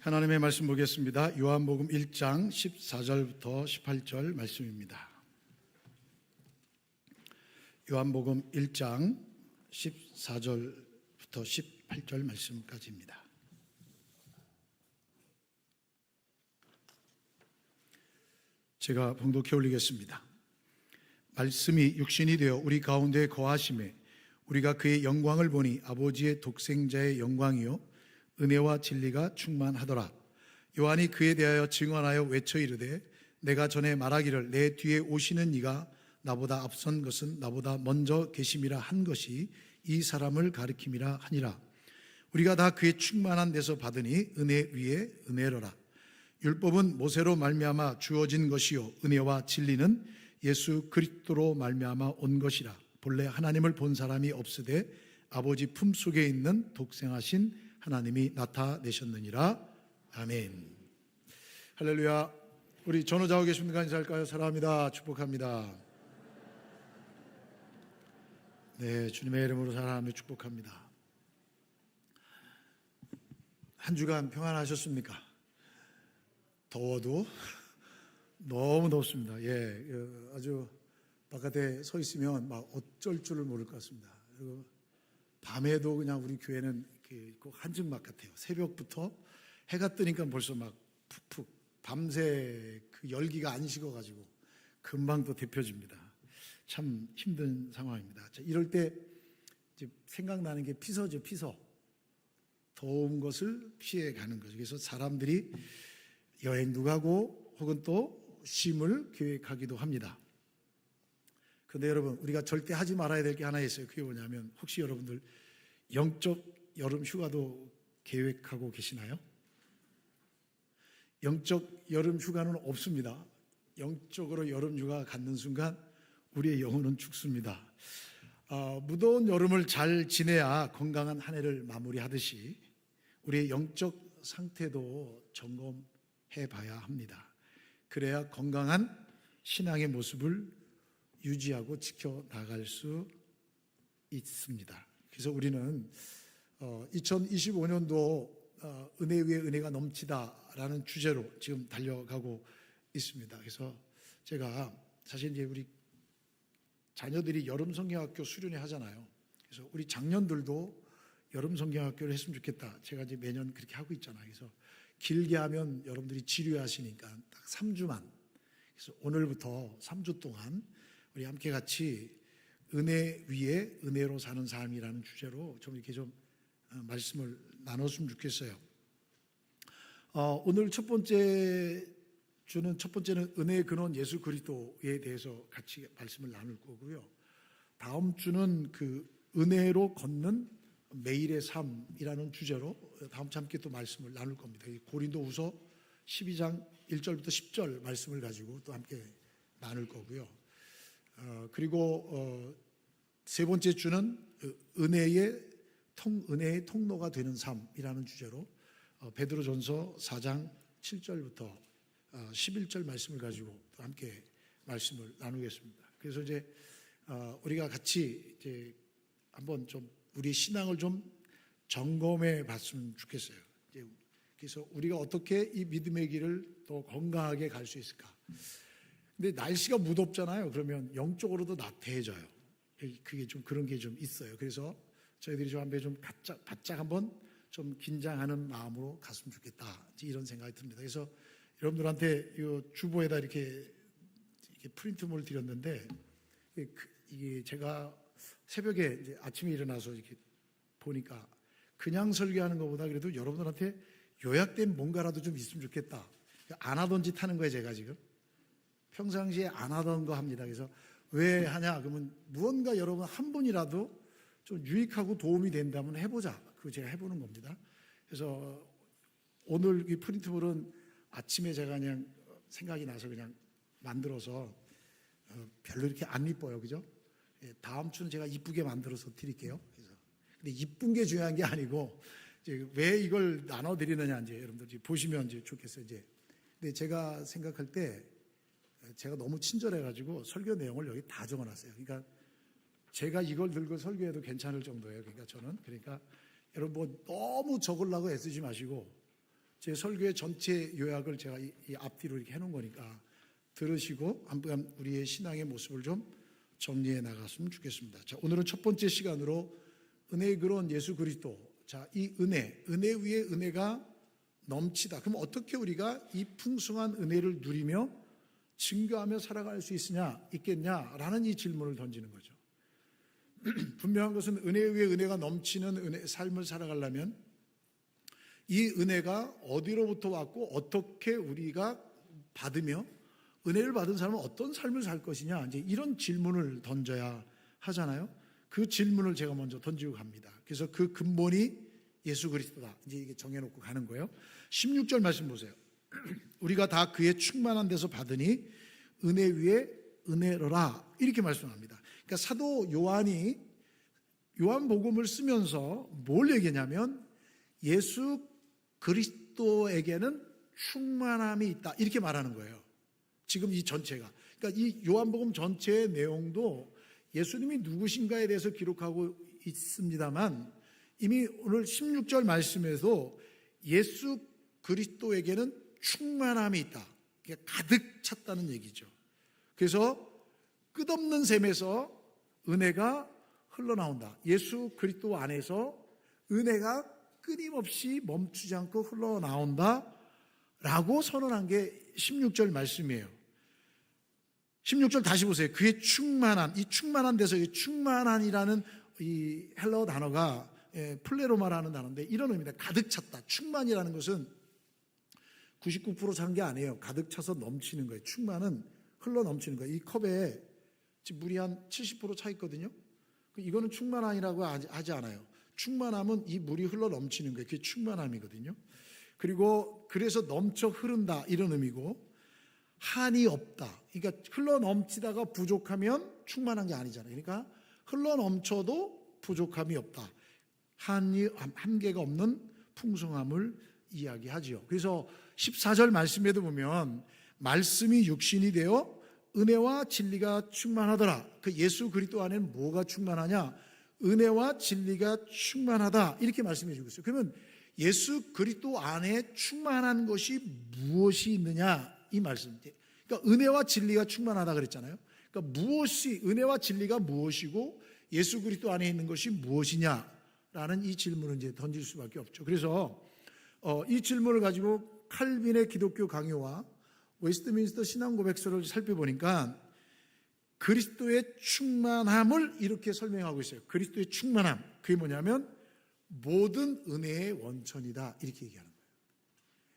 하나님의 말씀 보겠습니다. 요한복음 1장 14절부터 18절 말씀입니다. 요한복음 1장 14절부터 18절 말씀까지입니다. 제가 봉독해 올리겠습니다. 말씀이 육신이 되어 우리 가운데 거하심에 우리가 그의 영광을 보니 아버지의 독생자의 영광이요 은혜와 진리가 충만하더라. 요한이 그에 대하여 증언하여 외쳐 이르되 내가 전에 말하기를 내 뒤에 오시는 이가 나보다 앞선 것은 나보다 먼저 계심이라 한 것이 이 사람을 가리킴이라 하니라. 우리가 다 그의 충만한 데서 받으니 은혜 위에 은혜로라. 율법은 모세로 말미암아 주어진 것이요 은혜와 진리는 예수 그리스도로 말미암아 온 것이라. 본래 하나님을 본 사람이 없으되 아버지 품속에 있는 독생하신 하나님이 나타내셨느니라. 아멘. 할렐루야. 우리 전후좌우 계십니까? 인사할까요? 사랑합니다. 축복합니다. 네, 주님의 이름으로 사랑하며 축복합니다. 한 주간 평안하셨습니까? 더워도 너무 덥습니다. 아주 바깥에 서 있으면 막 어쩔 줄을 모를 것 같습니다. 그리고 밤에도 그냥 우리 교회는 꼭 한증막 같아요. 새벽부터 해가 뜨니까 벌써 막 푹푹 밤새 그 열기가 안 식어가지고 금방 또 데펴집니다. 참 힘든 상황입니다. 자, 이럴 때 이제 생각나는 게 피서죠. 피서. 더운 것을 피해 가는 거죠. 그래서 사람들이 여행도 가고 혹은 또 쉼을 계획하기도 합니다. 그런데 여러분, 우리가 절대 하지 말아야 될 게 하나 있어요. 그게 뭐냐면 혹시 여러분들 영적 여름 휴가도 계획하고 계시나요? 영적 여름 휴가는 없습니다. 영적으로 여름 휴가 갖는 순간 우리의 영혼은 죽습니다. 무더운 여름을 잘 지내야 건강한 한 해를 마무리하듯이 우리의 영적 상태도 점검해 봐야 합니다. 그래야 건강한 신앙의 모습을 유지하고 지켜나갈 수 있습니다. 그래서 우리는 2025년도 은혜 위에 은혜가 넘치다라는 주제로 지금 달려가고 있습니다. 그래서 제가 사실 이제 우리 자녀들이 여름 성경학교 수련회 하잖아요. 그래서 우리 장년들도 여름 성경학교를 했으면 좋겠다. 제가 이제 매년 그렇게 하고 있잖아요. 그래서 길게 하면 여러분들이 지루하시니까 딱 3주만. 그래서 오늘부터 3주 동안 우리 함께 같이 은혜 위에 은혜로 사는 삶이라는 주제로 좀 이렇게 좀 말씀을 나눴으면 좋겠어요. 오늘 첫 번째는 은혜의 근원 예수 그리스도에 대해서 같이 말씀을 나눌 거고요. 다음 주는 그 은혜로 걷는 매일의 삶이라는 주제로 다음 주 함께 또 말씀을 나눌 겁니다. 고린도후서 12장 1절부터 10절 말씀을 가지고 또 함께 나눌 거고요. 그리고 세 번째 주는 은혜의 통로가 되는 삶이라는 주제로 베드로전서 4장 7절부터 11절 말씀을 가지고 또 함께 말씀을 나누겠습니다. 그래서 이제 우리가 같이 이제 한번 좀 우리 신앙을 좀 점검해 봤으면 좋겠어요. 그래서 우리가 어떻게 이 믿음의 길을 더 건강하게 갈 수 있을까? 근데 날씨가 무덥잖아요. 그러면 영적으로도 나태해져요. 그게 좀 그런 게 좀 있어요. 그래서 저희들이 좀 한번 좀 바짝 한번 좀 긴장하는 마음으로 갔으면 좋겠다. 이런 생각이 듭니다. 그래서 여러분들한테 이 주보에다 이렇게 프린트물을 드렸는데 이게 제가 새벽에 이제 아침에 일어나서 이렇게 보니까 그냥 설교하는 것보다 그래도 여러분들한테 요약된 뭔가라도 좀 있으면 좋겠다. 안 하던 짓 하는 거예요, 제가 지금. 평상시에 안 하던 거 합니다. 그래서 왜 하냐? 그러면 무언가 여러분 한 분이라도 좀 유익하고 도움이 된다면 해보자. 그거 제가 해보는 겁니다. 그래서 오늘 이 프린트물은 아침에 제가 그냥 생각이 나서 그냥 만들어서 별로 이렇게 안 이뻐요. 그죠? 다음 주는 제가 이쁘게 만들어서 드릴게요. 그래서 근데 이쁜 게 중요한 게 아니고 이제 왜 이걸 나눠드리느냐 이제 여러분들 보시면 이제 좋겠어요. 이제 근데 제가 생각할 때 제가 너무 친절해가지고 설교 내용을 여기 다 적어놨어요. 그러니까 제가 이걸 들고 설교해도 괜찮을 정도예요. 그러니까 저는 여러분 뭐 너무 적으려고 애쓰지 마시고 제 설교의 전체 요약을 제가 이 앞뒤로 이렇게 해놓은 거니까 들으시고 한번 우리의 신앙의 모습을 좀 정리해 나갔으면 좋겠습니다. 자, 오늘은 첫 번째 시간으로 은혜의 근원 예수 그리스도. 자, 이 은혜 위에 은혜가 넘치다. 그럼 어떻게 우리가 이 풍성한 은혜를 누리며 증거하며 살아갈 수 있겠냐라는 이 질문을 던지는 거죠. 분명한 것은 은혜 위에 은혜가 넘치는 삶을 살아가려면 이 은혜가 어디로부터 왔고 어떻게 우리가 받으며 은혜를 받은 사람은 어떤 삶을 살 것이냐, 이제 이런 질문을 던져야 하잖아요. 그 질문을 제가 먼저 던지고 갑니다. 그래서 그 근본이 예수 그리스도다. 이제 이게 정해놓고 가는 거예요. 16절 말씀 보세요. 우리가 다 그의 충만한 데서 받으니 은혜 위에 은혜로라, 이렇게 말씀합니다. 그러니까 사도 요한이 요한복음을 쓰면서 뭘 얘기냐면 예수 그리스도에게는 충만함이 있다, 이렇게 말하는 거예요. 지금 이 전체가. 그러니까 이 요한복음 전체의 내용도 예수님이 누구신가에 대해서 기록하고 있습니다만 이미 오늘 16절 말씀에서 예수 그리스도에게는 충만함이 있다, 가득 찼다는 얘기죠. 그래서 끝없는 샘에서 은혜가 흘러나온다. 예수 그리스도 안에서 은혜가 끊임없이 멈추지 않고 흘러나온다 라고 선언한 게 16절 말씀이에요. 16절 다시 보세요. 그의 충만한, 이 충만한 데서 이 충만한이라는 이 헬라어 단어가 플레로마라는 단어인데 이런 의미입니다. 가득 찼다. 충만이라는 것은 99% 찬 게 아니에요. 가득 차서 넘치는 거예요. 충만은 흘러 넘치는 거예요. 이 컵에 지금 물이 한 70% 차 있거든요. 이거는 충만함이라고 하지 않아요. 충만함은 이 물이 흘러 넘치는 거예요. 그게 충만함이거든요. 그리고 그래서 넘쳐 흐른다, 이런 의미고, 한이 없다. 그러니까 흘러 넘치다가 부족하면 충만한 게 아니잖아요. 그러니까 흘러 넘쳐도 부족함이 없다. 한계가 없는 풍성함을 이야기하지요. 그래서 14절 말씀에도 보면 말씀이 육신이 되어 은혜와 진리가 충만하더라. 그 예수 그리스도 안에는 뭐가 충만하냐? 은혜와 진리가 충만하다, 이렇게 말씀해 주고 있어요. 그러면 예수 그리스도 안에 충만한 것이 무엇이 있느냐, 이 말씀. 그러니까 은혜와 진리가 충만하다 그랬잖아요. 그러니까 은혜와 진리가 무엇이고 예수 그리스도 안에 있는 것이 무엇이냐라는 이 질문을 이제 던질 수밖에 없죠. 그래서 이 질문을 가지고 칼빈의 기독교 강요와 웨스트민스터 신앙 고백서를 살펴보니까 그리스도의 충만함을 이렇게 설명하고 있어요. 그리스도의 충만함, 그게 뭐냐면 모든 은혜의 원천이다, 이렇게 얘기하는 거예요.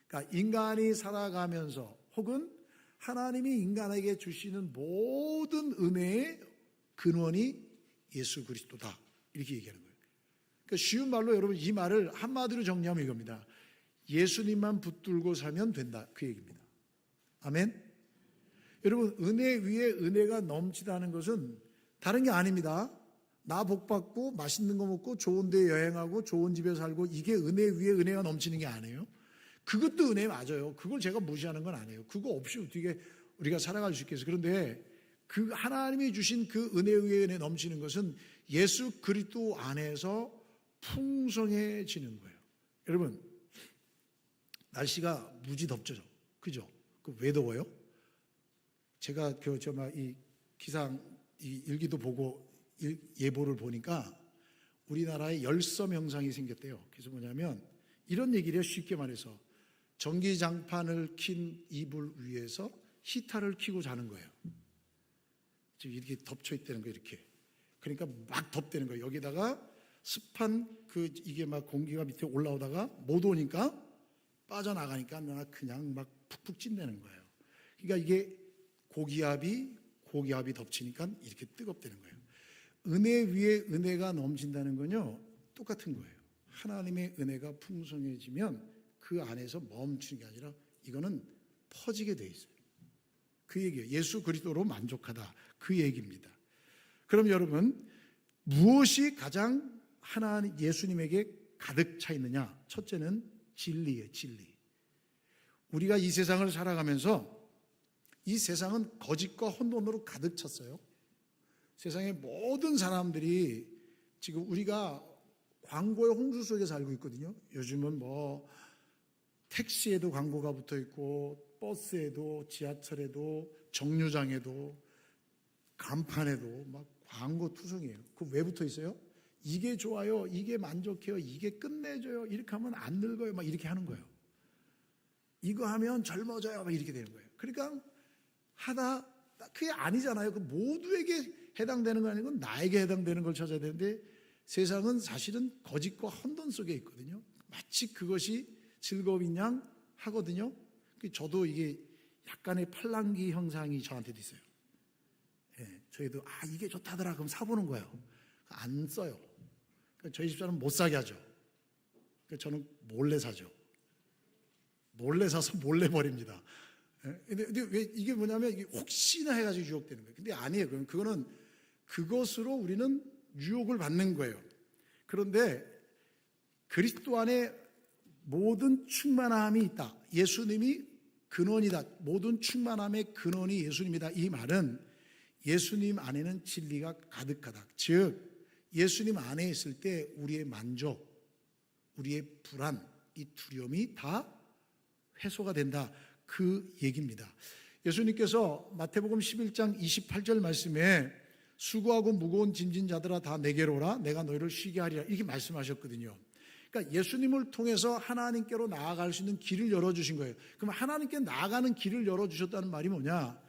그러니까 인간이 살아가면서 혹은 하나님이 인간에게 주시는 모든 은혜의 근원이 예수 그리스도다, 이렇게 얘기하는 거예요. 그러니까 쉬운 말로 여러분 이 말을 한마디로 정리하면 이겁니다. 예수님만 붙들고 살면 된다, 그 얘기입니다. 아멘. 여러분, 은혜 위에 은혜가 넘치다는 것은 다른 게 아닙니다. 나 복받고 맛있는 거 먹고 좋은 데 여행하고 좋은 집에 살고, 이게 은혜 위에 은혜가 넘치는 게 아니에요. 그것도 은혜 맞아요. 그걸 제가 무시하는 건 아니에요. 그거 없이 어떻게 우리가 살아갈 수 있겠어요. 그런데 그 하나님이 주신 그 은혜 위에 은혜 넘치는 것은 예수 그리스도 안에서 풍성해지는 거예요. 여러분, 날씨가 무지 덥죠, 그죠? 왜 더워요? 제가 이 기상 이 일기도 보고 예보를 보니까 우리나라에 열섬 현상이 생겼대요. 그래서 뭐냐면 이런 얘기를 해요. 쉽게 말해서 전기장판을 킨 이불 위에서 히터를 켜고 자는 거예요. 지금 이렇게 덮쳐 있다는 거예요. 이렇게. 그러니까 막 덥다는 거예요. 여기다가 습한 이게 막 공기가 밑에 올라오다가 못 오니까 빠져나가니까 그냥 막 푹푹 찐다는 거예요. 그러니까 이게 고기압이 덮치니까 이렇게 뜨겁다는 거예요. 은혜 위에 은혜가 넘친다는 건요, 똑같은 거예요. 하나님의 은혜가 풍성해지면 그 안에서 멈추는 게 아니라 이거는 퍼지게 돼 있어요. 그 얘기예요. 예수 그리스도로 만족하다, 그 얘기입니다. 그럼 여러분, 무엇이 가장 예수님에게 가득 차 있느냐? 첫째는 진리예요. 진리. 우리가 이 세상을 살아가면서 이 세상은 거짓과 혼돈으로 가득 찼어요. 세상의 모든 사람들이 지금 우리가 광고의 홍수 속에 살고 있거든요. 요즘은 택시에도 광고가 붙어 있고, 버스에도, 지하철에도, 정류장에도, 간판에도 막 광고 투성이에요. 그 왜 붙어 있어요? 이게 좋아요, 이게 만족해요, 이게 끝내줘요, 이렇게 하면 안 늙어요, 막 이렇게 하는 거예요. 이거 하면 젊어져요, 막 이렇게 되는 거예요. 그러니까 하다, 그게 아니잖아요. 그 모두에게 해당되는 거 아니고 나에게 해당되는 걸 찾아야 되는데, 세상은 사실은 거짓과 혼돈 속에 있거든요. 마치 그것이 즐거운 양 하거든요. 저도 이게 약간의 팔랑귀 현상이 저한테도 있어요. 예, 저희도 이게 좋다더라 그럼 사보는 거예요. 안 써요. 저희 집사람은 못 사게 하죠. 저는 몰래 사죠. 몰래 사서 몰래 버립니다. 근데 왜 이게 뭐냐면 이게 혹시나 해가지고 유혹되는 거예요. 근데 아니에요. 그거는 그것으로 우리는 유혹을 받는 거예요. 그런데 그리스도 안에 모든 충만함이 있다. 예수님이 근원이다. 모든 충만함의 근원이 예수님이다. 이 말은 예수님 안에는 진리가 가득하다. 즉 예수님 안에 있을 때 우리의 만족, 우리의 불안, 이 두려움이 다 해소가 된다. 그 얘기입니다. 예수님께서 마태복음 11장 28절 말씀에 수고하고 무거운 짐진 자들아 다 내게로 오라 내가 너희를 쉬게 하리라 이렇게 말씀하셨거든요. 그러니까 예수님을 통해서 하나님께로 나아갈 수 있는 길을 열어주신 거예요. 그럼 하나님께 나아가는 길을 열어주셨다는 말이 뭐냐?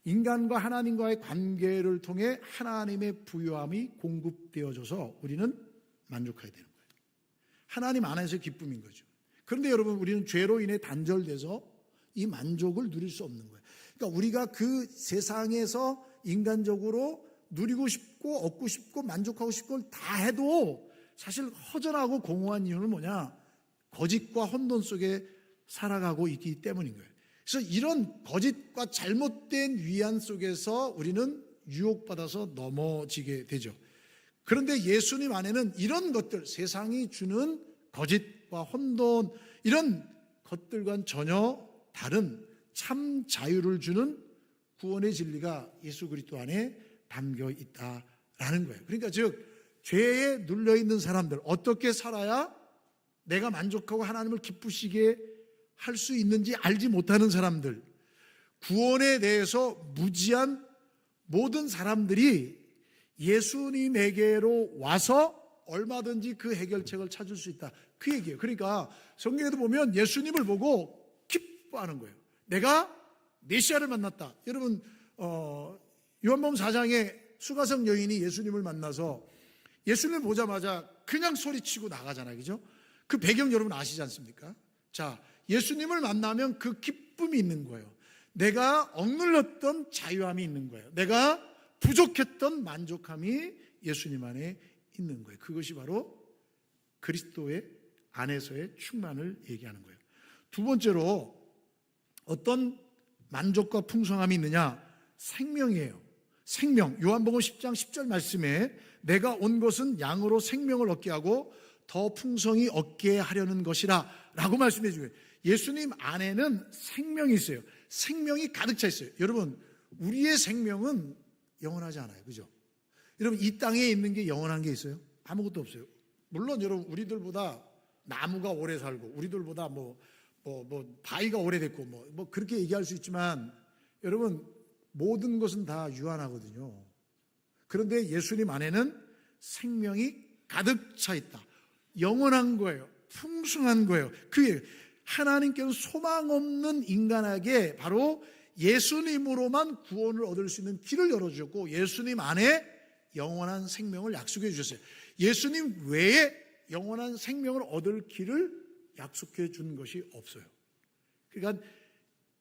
인간과 하나님과의 관계를 통해 하나님의 부요함이 공급되어져서 우리는 만족해야 되는 거예요. 하나님 안에서 기쁨인 거죠. 그런데 여러분 우리는 죄로 인해 단절돼서 이 만족을 누릴 수 없는 거예요. 그러니까 우리가 그 세상에서 인간적으로 누리고 싶고 얻고 싶고 만족하고 싶고 걸 다 해도 사실 허전하고 공허한 이유는 뭐냐? 거짓과 혼돈 속에 살아가고 있기 때문인 거예요. 그래서 이런 거짓과 잘못된 위안 속에서 우리는 유혹받아서 넘어지게 되죠. 그런데 예수님 안에는 이런 것들, 세상이 주는 거짓과 혼돈 이런 것들과는 전혀 다른 참 자유를 주는 구원의 진리가 예수 그리스도 안에 담겨 있다라는 거예요. 그러니까 즉 죄에 눌려 있는 사람들 어떻게 살아야 내가 만족하고 하나님을 기쁘시게 할 수 있는지 알지 못하는 사람들, 구원에 대해서 무지한 모든 사람들이 예수님에게로 와서 얼마든지 그 해결책을 찾을 수 있다. 그 얘기예요. 그러니까 성경에도 보면 예수님을 보고 기뻐하는 거예요. 내가 메시아를 만났다. 여러분 요한복음 4장에 수가성 여인이 예수님을 만나서 예수님을 보자마자 그냥 소리치고 나가잖아요. 그죠? 그 배경 여러분 아시지 않습니까? 자, 예수님을 만나면 그 기쁨이 있는 거예요. 내가 억눌렸던 자유함이 있는 거예요. 내가 부족했던 만족함이 예수님 안에 있는 거예요. 그것이 바로 그리스도의 안에서의 충만을 얘기하는 거예요. 두 번째로 어떤 만족과 풍성함이 있느냐? 생명이에요. 생명. 요한복음 10장 10절 말씀에 내가 온 것은 양으로 생명을 얻게 하고 더 풍성히 얻게 하려는 것이라 라고 말씀해 주고요. 예수님 안에는 생명이 있어요. 생명이 가득 차 있어요. 여러분 우리의 생명은 영원하지 않아요. 그죠? 여러분 이 땅에 있는 게 영원한 게 있어요? 아무것도 없어요. 물론 여러분 우리들보다 나무가 오래 살고 우리들보다 바위가 오래됐고 뭐 그렇게 얘기할 수 있지만 여러분 모든 것은 다 유한하거든요. 그런데 예수님 안에는 생명이 가득 차 있다. 영원한 거예요. 풍성한 거예요. 그게 하나님께서 소망 없는 인간에게 바로 예수님으로만 구원을 얻을 수 있는 길을 열어주셨고 예수님 안에 영원한 생명을 약속해 주셨어요. 예수님 외에 영원한 생명을 얻을 길을 약속해 준 것이 없어요. 그러니까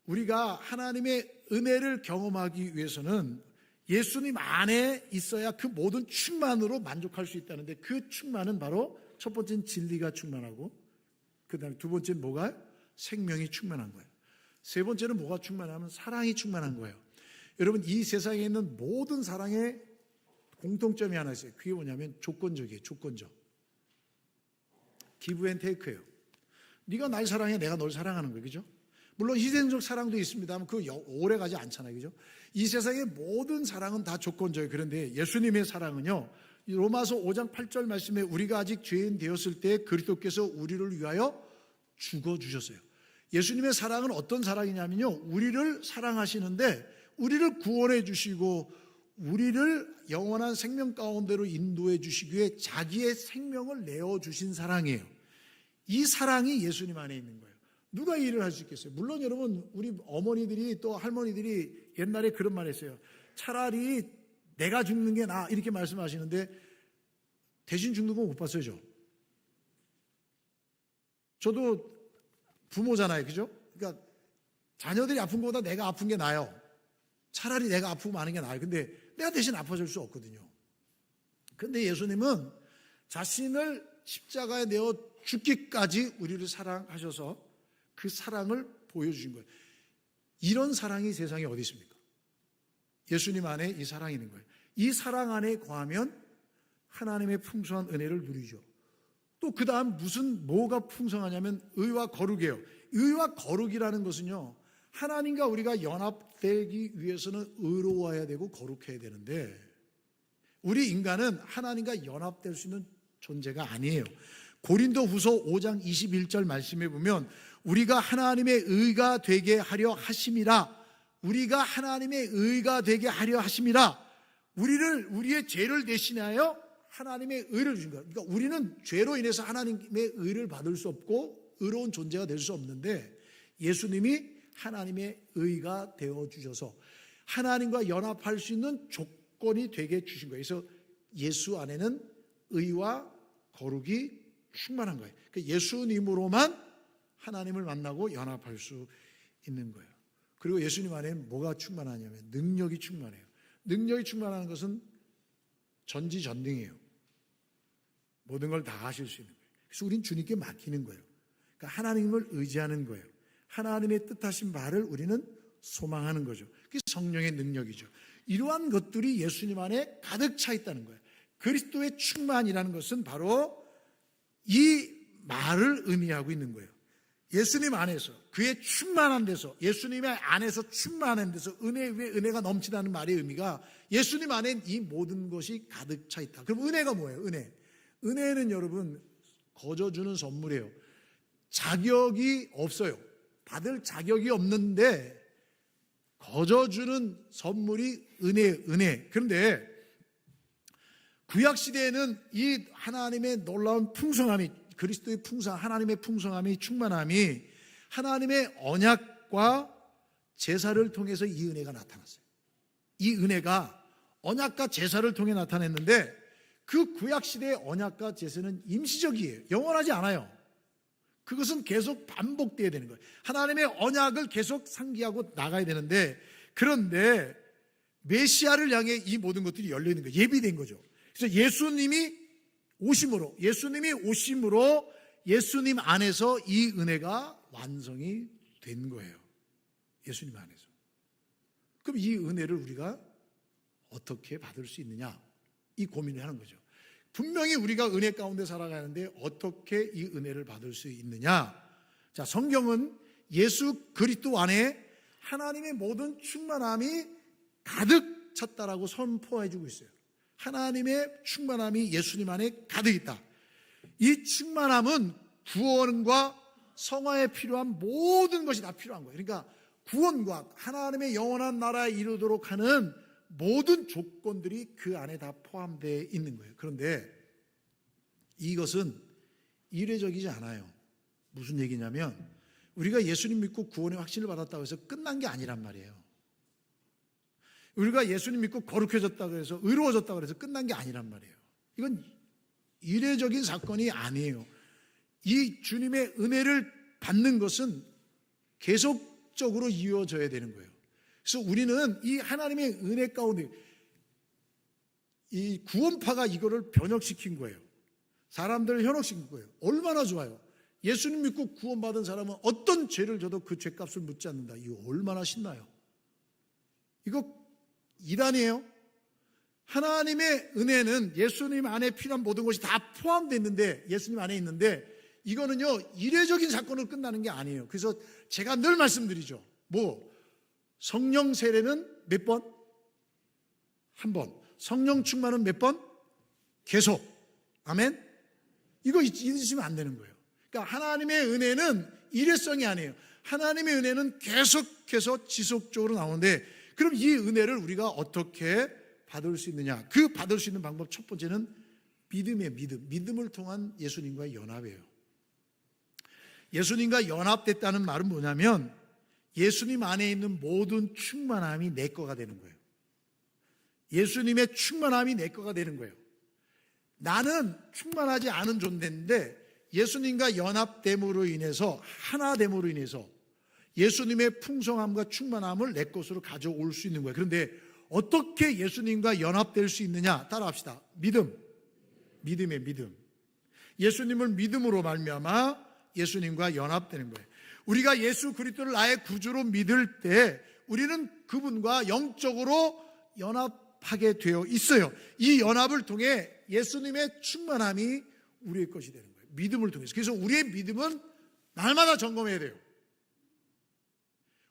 우리가 하나님의 은혜를 경험하기 위해서는 예수님 안에 있어야 그 모든 충만으로 만족할 수 있다는데 그 충만은 바로 첫 번째는 진리가 충만하고 그 다음에 두 번째는 뭐가? 생명이 충만한 거예요. 세 번째는 뭐가 충만하면 사랑이 충만한 거예요. 여러분 이 세상에 있는 모든 사랑의 공통점이 하나 있어요. 그게 뭐냐면 조건적이에요. 조건적. 기브 앤 테이크예요. 네가 날 사랑해, 내가 널 사랑하는 거예요. 그죠? 물론 희생적 사랑도 있습니다만 그 오래 가지 않잖아요. 그죠? 이 세상의 모든 사랑은 다 조건적이에요. 그런데 예수님의 사랑은요. 로마서 5장 8절 말씀에 우리가 아직 죄인 되었을 때 그리스도께서 우리를 위하여 죽어주셨어요. 예수님의 사랑은 어떤 사랑이냐면요, 우리를 사랑하시는데 우리를 구원해 주시고 우리를 영원한 생명 가운데로 인도해 주시기 위해 자기의 생명을 내어주신 사랑이에요. 이 사랑이 예수님 안에 있는 거예요. 누가 이 일을 할 수 있겠어요? 물론 여러분, 우리 어머니들이 또 할머니들이 옛날에 그런 말 했어요. 차라리 내가 죽는 게 나아, 이렇게 말씀하시는데 대신 죽는 건 못 봤어요. 저도 부모잖아요, 그죠? 그러니까 자녀들이 아픈 것보다 내가 아픈 게 나아요. 차라리 내가 아프고 마는 게 나아요. 근데 내가 대신 아파줄 수 없거든요. 근데 예수님은 자신을 십자가에 내어 죽기까지 우리를 사랑하셔서 그 사랑을 보여주신 거예요. 이런 사랑이 세상에 어디 있습니까? 예수님 안에 이 사랑이 있는 거예요. 이 사랑 안에 거하면 하나님의 풍성한 은혜를 누리죠. 또 그 다음 뭐가 풍성하냐면 의와 거룩이에요. 의와 거룩이라는 것은요, 하나님과 우리가 연합되기 위해서는 의로워야 되고 거룩해야 되는데 우리 인간은 하나님과 연합될 수 있는 존재가 아니에요. 고린도후서 5장 21절 말씀해 보면 우리가 하나님의 의가 되게 하려 하심이라, 우리가 하나님의 의가 되게 하려 하심이라, 우리의 죄를 대신하여 하나님의 의를 주신 거예요. 그러니까 우리는 죄로 인해서 하나님의 의를 받을 수 없고 의로운 존재가 될 수 없는데 예수님이 하나님의 의가 되어 주셔서 하나님과 연합할 수 있는 조건이 되게 주신 거예요. 그래서 예수 안에는 의와 거룩이 충만한 거예요. 그러니까 예수님으로만 하나님을 만나고 연합할 수 있는 거예요. 그리고 예수님 안에는 뭐가 충만하냐면 능력이 충만해요. 능력이 충만한 것은 전지전능이에요. 모든 걸 다 하실 수 있는 거예요. 그래서 우린 주님께 맡기는 거예요. 그러니까 하나님을 의지하는 거예요. 하나님의 뜻하신 바를 우리는 소망하는 거죠. 그게 성령의 능력이죠. 이러한 것들이 예수님 안에 가득 차 있다는 거예요. 그리스도의 충만이라는 것은 바로 이 말을 의미하고 있는 거예요. 예수님 안에서, 그의 충만한 데서, 예수님의 안에서 충만한 데서 은혜 위에 은혜가 넘치다는 말의 의미가 예수님 안엔 이 모든 것이 가득 차 있다. 그럼 은혜가 뭐예요? 은혜는 여러분 거저주는 선물이에요. 자격이 없어요. 받을 자격이 없는데 거저주는 선물이 은혜. 그런데 구약시대에는 이 하나님의 놀라운 풍성함이, 그리스도의 하나님의 풍성함이, 충만함이 하나님의 언약과 제사를 통해서 이 은혜가 나타났어요. 이 은혜가 언약과 제사를 통해 나타냈는데 그 구약시대의 언약과 제사는 임시적이에요. 영원하지 않아요. 그것은 계속 반복돼야 되는 거예요. 하나님의 언약을 계속 상기하고 나가야 되는데, 그런데 메시아를 향해 이 모든 것들이 열려있는 거예요. 예비된 거죠. 그래서 예수님이 오심으로 예수님 안에서 이 은혜가 완성이 된 거예요. 예수님 안에서. 그럼 이 은혜를 우리가 어떻게 받을 수 있느냐, 이 고민을 하는 거죠. 분명히 우리가 은혜 가운데 살아가는데 어떻게 이 은혜를 받을 수 있느냐. 자, 성경은 예수 그리스도 안에 하나님의 모든 충만함이 가득 찼다라고 선포해 주고 있어요. 하나님의 충만함이 예수님 안에 가득 있다. 이 충만함은 구원과 성화에 필요한 모든 것이 다 필요한 거예요. 그러니까 구원과 하나님의 영원한 나라에 이르도록 하는 모든 조건들이 그 안에 다 포함되어 있는 거예요. 그런데 이것은 이례적이지 않아요. 무슨 얘기냐면 우리가 예수님 믿고 구원의 확신을 받았다고 해서 끝난 게 아니란 말이에요. 우리가 예수님 믿고 거룩해졌다고 해서, 의로워졌다고 해서 끝난 게 아니란 말이에요. 이건 이례적인 사건이 아니에요. 이 주님의 은혜를 받는 것은 계속적으로 이어져야 되는 거예요. 그래서 우리는 이 하나님의 은혜 가운데 이 구원파가 이거를 변혁시킨 거예요. 사람들을 현혹시킨 거예요. 얼마나 좋아요. 예수님 믿고 구원받은 사람은 어떤 죄를 져도 그 죄값을 묻지 않는다. 이거 얼마나 신나요. 이거 이단이에요. 하나님의 은혜는 예수님 안에 필요한 모든 것이 다 포함되어 있는데, 예수님 안에 있는데, 이거는요 이례적인 사건으로 끝나는 게 아니에요. 그래서 제가 늘 말씀드리죠. 성령 세례는 몇 번? 한 번. 성령 충만은 몇 번? 계속. 아멘? 이거 잊으시면 안 되는 거예요. 그러니까 하나님의 은혜는 일회성이 아니에요. 하나님의 은혜는 계속해서 지속적으로 나오는데, 그럼 이 은혜를 우리가 어떻게 받을 수 있느냐? 그 받을 수 있는 방법 첫 번째는 믿음이에요. 믿음을 통한 예수님과의 연합이에요. 예수님과 연합됐다는 말은 뭐냐면 예수님 안에 있는 모든 충만함이 내 거가 되는 거예요. 예수님의 충만함이 내 거가 되는 거예요. 나는 충만하지 않은 존재인데 예수님과 연합됨으로 인해서, 하나됨으로 인해서 예수님의 풍성함과 충만함을 내 것으로 가져올 수 있는 거예요. 그런데 어떻게 예수님과 연합될 수 있느냐? 따라합시다. 믿음의 믿음. 예수님을 믿음으로 말미암아 예수님과 연합되는 거예요. 우리가 예수 그리스도를 나의 구주로 믿을 때 우리는 그분과 영적으로 연합하게 되어 있어요. 이 연합을 통해 예수님의 충만함이 우리의 것이 되는 거예요. 믿음을 통해서. 그래서 우리의 믿음은 날마다 점검해야 돼요.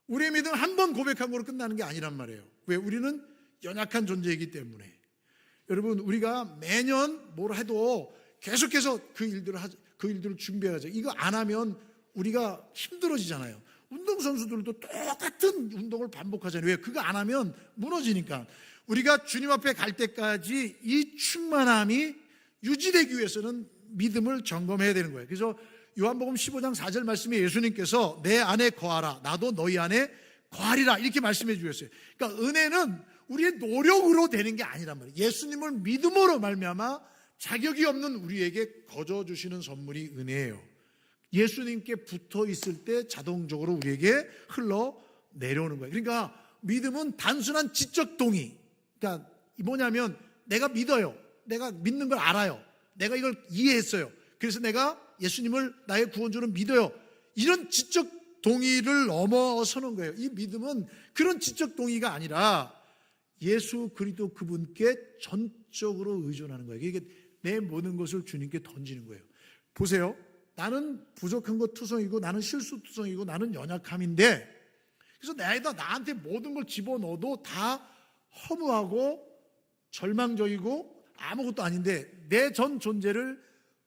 우리의 믿음은 한 번 고백한 거로 끝나는 게 아니란 말이에요. 왜? 우리는 연약한 존재이기 때문에. 여러분, 우리가 매년 뭘 해도 계속해서 그 일들을 준비하죠. 이거 안 하면 우리가 힘들어지잖아요. 운동선수들도 똑같은 운동을 반복하잖아요. 왜? 그거 안 하면 무너지니까. 우리가 주님 앞에 갈 때까지 이 충만함이 유지되기 위해서는 믿음을 점검해야 되는 거예요. 그래서 요한복음 15장 4절 말씀에 예수님께서 내 안에 거하라, 나도 너희 안에 거하리라, 이렇게 말씀해 주셨어요. 그러니까 은혜는 우리의 노력으로 되는 게 아니란 말이에요. 예수님을 믿음으로 말미암아 자격이 없는 우리에게 거저 주시는 선물이 은혜예요. 예수님께 붙어 있을 때 자동적으로 우리에게 흘러 내려오는 거예요. 그러니까 믿음은 단순한 지적 동의. 그러니까 뭐냐면 내가 믿어요. 내가 믿는 걸 알아요. 내가 이걸 이해했어요. 그래서 내가 예수님을 나의 구원주로 믿어요. 이런 지적 동의를 넘어서는 거예요. 이 믿음은 그런 지적 동의가 아니라 예수 그리스도 그분께 전적으로 의존하는 거예요. 이게 내 모든 것을 주님께 던지는 거예요. 보세요. 나는 부족한 것 투성이고 나는 실수 투성이고 나는 연약함인데, 그래서 나한테 모든 걸 집어넣어도 다 허무하고 절망적이고 아무것도 아닌데 내 전 존재를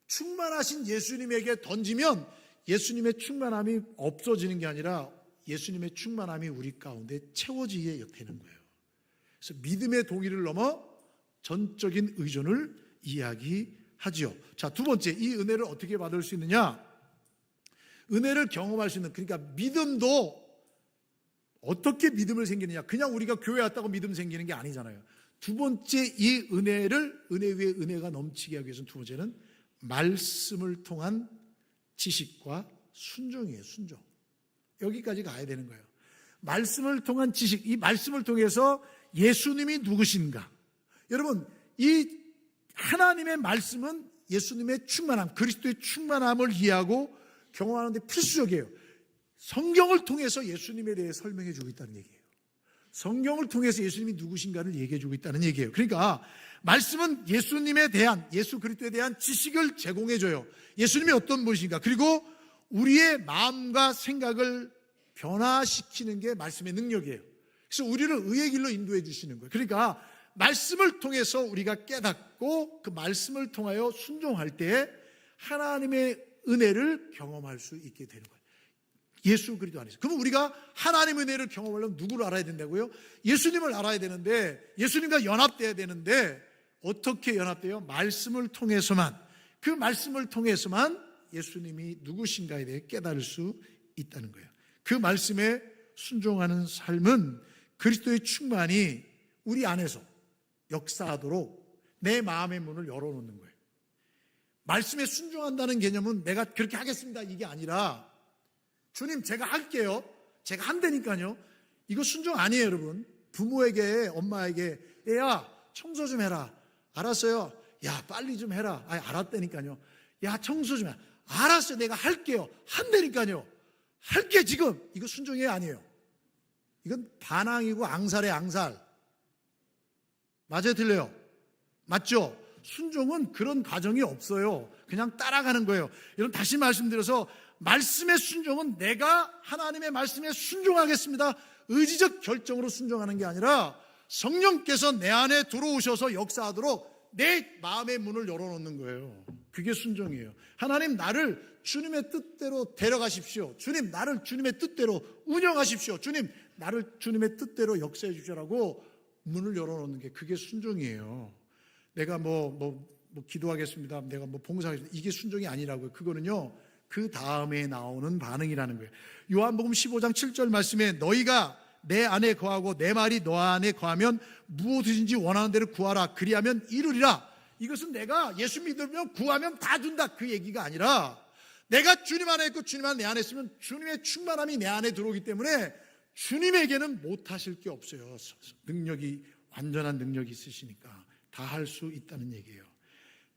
충만하신 예수님에게 던지면 예수님의 충만함이 없어지는 게 아니라 예수님의 충만함이 우리 가운데 채워지게 되는 거예요. 그래서 믿음의 동의를 넘어 전적인 의존을 이야기하지요. 자, 두 번째, 이 은혜를 어떻게 받을 수 있느냐? 은혜를 경험할 수 있는, 그러니까 믿음도 어떻게 믿음을 생기느냐? 그냥 우리가 교회 왔다고 믿음 생기는 게 아니잖아요. 두 번째, 이 은혜를, 은혜 위에 은혜가 넘치게 하기 위해서는 두 번째는 말씀을 통한 지식과 순종이에요. 순종. 여기까지 가야 되는 거예요. 말씀을 통한 지식, 이 말씀을 통해서 예수님이 누구신가? 여러분, 이 하나님의 말씀은 예수님의 충만함, 그리스도의 충만함을 이해하고 경험하는 데 필수적이에요. 성경을 통해서 예수님에 대해 설명해 주고 있다는 얘기예요. 성경을 통해서 예수님이 누구신가를 얘기해 주고 있다는 얘기예요. 그러니까 말씀은 예수님에 대한, 예수 그리스도에 대한 지식을 제공해 줘요. 예수님이 어떤 분이신가, 그리고 우리의 마음과 생각을 변화시키는 게 말씀의 능력이에요. 그래서 우리를 의의 길로 인도해 주시는 거예요. 그러니까 말씀을 통해서 우리가 깨닫고 그 말씀을 통하여 순종할 때 하나님의 은혜를 경험할 수 있게 되는 거예요. 예수 그리스도 안에서. 그럼 우리가 하나님의 은혜를 경험하려면 누구를 알아야 된다고요? 예수님을 알아야 되는데, 예수님과 연합돼야 되는데 어떻게 연합돼요? 말씀을 통해서만, 그 말씀을 통해서만 예수님이 누구신가에 대해 깨달을 수 있다는 거예요. 그 말씀에 순종하는 삶은 그리스도의 충만이 우리 안에서 역사하도록 내 마음의 문을 열어놓는 거예요. 말씀에 순종한다는 개념은 내가 그렇게 하겠습니다, 이게 아니라 주님 제가 할게요, 제가 한다니까요. 이거 순종 아니에요. 여러분, 부모에게, 엄마에게 야 청소 좀 해라. 알았어요. 야 빨리 좀 해라. 알았다니까요. 야 청소 좀 해라. 알았어요, 내가 할게요. 한다니까요. 할게 지금. 이거 순종이 아니에요. 이건 반항이고 앙살의 앙살. 맞아요, 틀려요? 맞죠? 순종은 그런 과정이 없어요. 그냥 따라가는 거예요. 여러분, 다시 말씀드려서 말씀의 순종은 내가 하나님의 말씀에 순종하겠습니다, 의지적 결정으로 순종하는 게 아니라 성령께서 내 안에 들어오셔서 역사하도록 내 마음의 문을 열어놓는 거예요. 그게 순종이에요. 하나님, 나를 주님의 뜻대로 데려가십시오. 주님, 나를 주님의 뜻대로 운영하십시오. 주님, 나를 주님의 뜻대로 역사해 주시라고 문을 열어놓는 게 그게 순종이에요. 내가 기도하겠습니다, 내가 봉사하겠습니다, 이게 순종이 아니라고요. 그거는요, 그 다음에 나오는 반응이라는 거예요. 요한복음 15장 7절 말씀에 너희가 내 안에 거하고 내 말이 너 안에 거하면 무엇이든지 원하는 대로 구하라, 그리하면 이루리라. 이것은 내가 예수 믿으면 구하면 다 준다, 그 얘기가 아니라 내가 주님 안에 있고 주님 안에 내 안에 있으면 주님의 충만함이 내 안에 들어오기 때문에 주님에게는 못하실 게 없어요. 능력이, 완전한 능력이 있으시니까 다 할 수 있다는 얘기예요.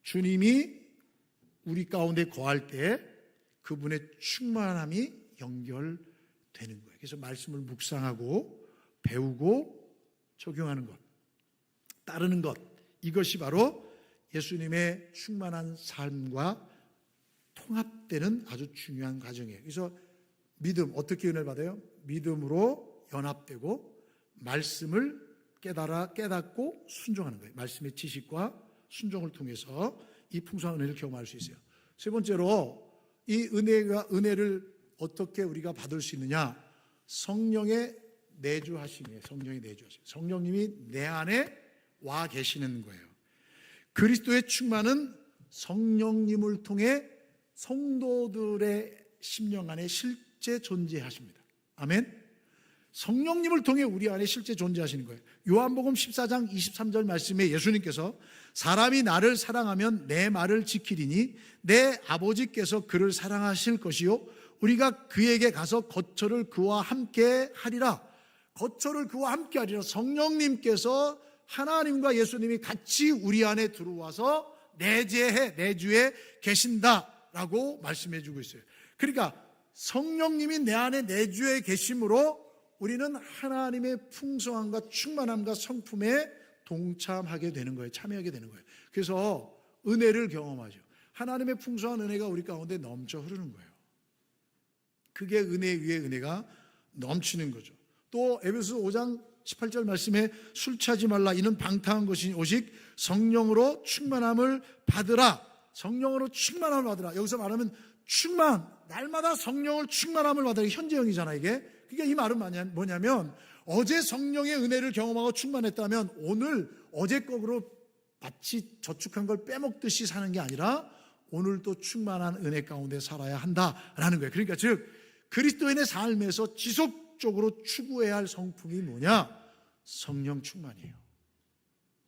주님이 우리 가운데 거할 때 그분의 충만함이 연결되는 거예요. 그래서 말씀을 묵상하고 배우고 적용하는 것, 따르는 것, 이것이 바로 예수님의 충만한 삶과 통합되는 아주 중요한 과정이에요. 그래서 믿음, 어떻게 은혜를 받아요? 믿음으로 연합되고 말씀을 깨닫고 순종하는 거예요. 말씀의 지식과 순종을 통해서 이 풍성한 은혜를 경험할 수 있어요. 세 번째로, 이 은혜를 어떻게 우리가 받을 수 있느냐? 성령의 내주하심이에요. 성령의 내주하심. 성령님이 내 안에 와 계시는 거예요. 그리스도의 충만은 성령님을 통해 성도들의 심령 안에 실제 존재하십니다. 아멘. 성령님을 통해 우리 안에 실제 존재하시는 거예요. 요한복음 14장 23절 말씀에 예수님께서 사람이 나를 사랑하면 내 말을 지키리니 내 아버지께서 그를 사랑하실 것이요 우리가 그에게 가서 거처를 그와 함께 하리라. 거처를 그와 함께 하리라. 성령님께서, 하나님과 예수님이 같이 우리 안에 들어와서 내주에 계신다라고 말씀해 주고 있어요. 그러니까 성령님이 내 안에 내주에 계심으로 우리는 하나님의 풍성함과 충만함과 성품에 동참하게 되는 거예요. 참여하게 되는 거예요. 그래서 은혜를 경험하죠. 하나님의 풍성한 은혜가 우리 가운데 넘쳐 흐르는 거예요. 그게 은혜 위에 은혜가 넘치는 거죠. 또 에베소 5장 18절 말씀에 술 취하지 말라, 이는 방탕한 것이 오직 성령으로 충만함을 받으라. 성령으로 충만함을 받으라. 여기서 말하면 충만, 날마다 성령을 충만함을 받으라. 현재형이잖아 이게. 그러니까 이 말은 뭐냐면 어제 성령의 은혜를 경험하고 충만했다면 오늘 어제 거로 마치 저축한 걸 빼먹듯이 사는 게 아니라 오늘도 충만한 은혜 가운데 살아야 한다라는 거예요. 그러니까 즉 그리스도인의 삶에서 지속적으로 추구해야 할 성품이 뭐냐? 성령 충만이에요.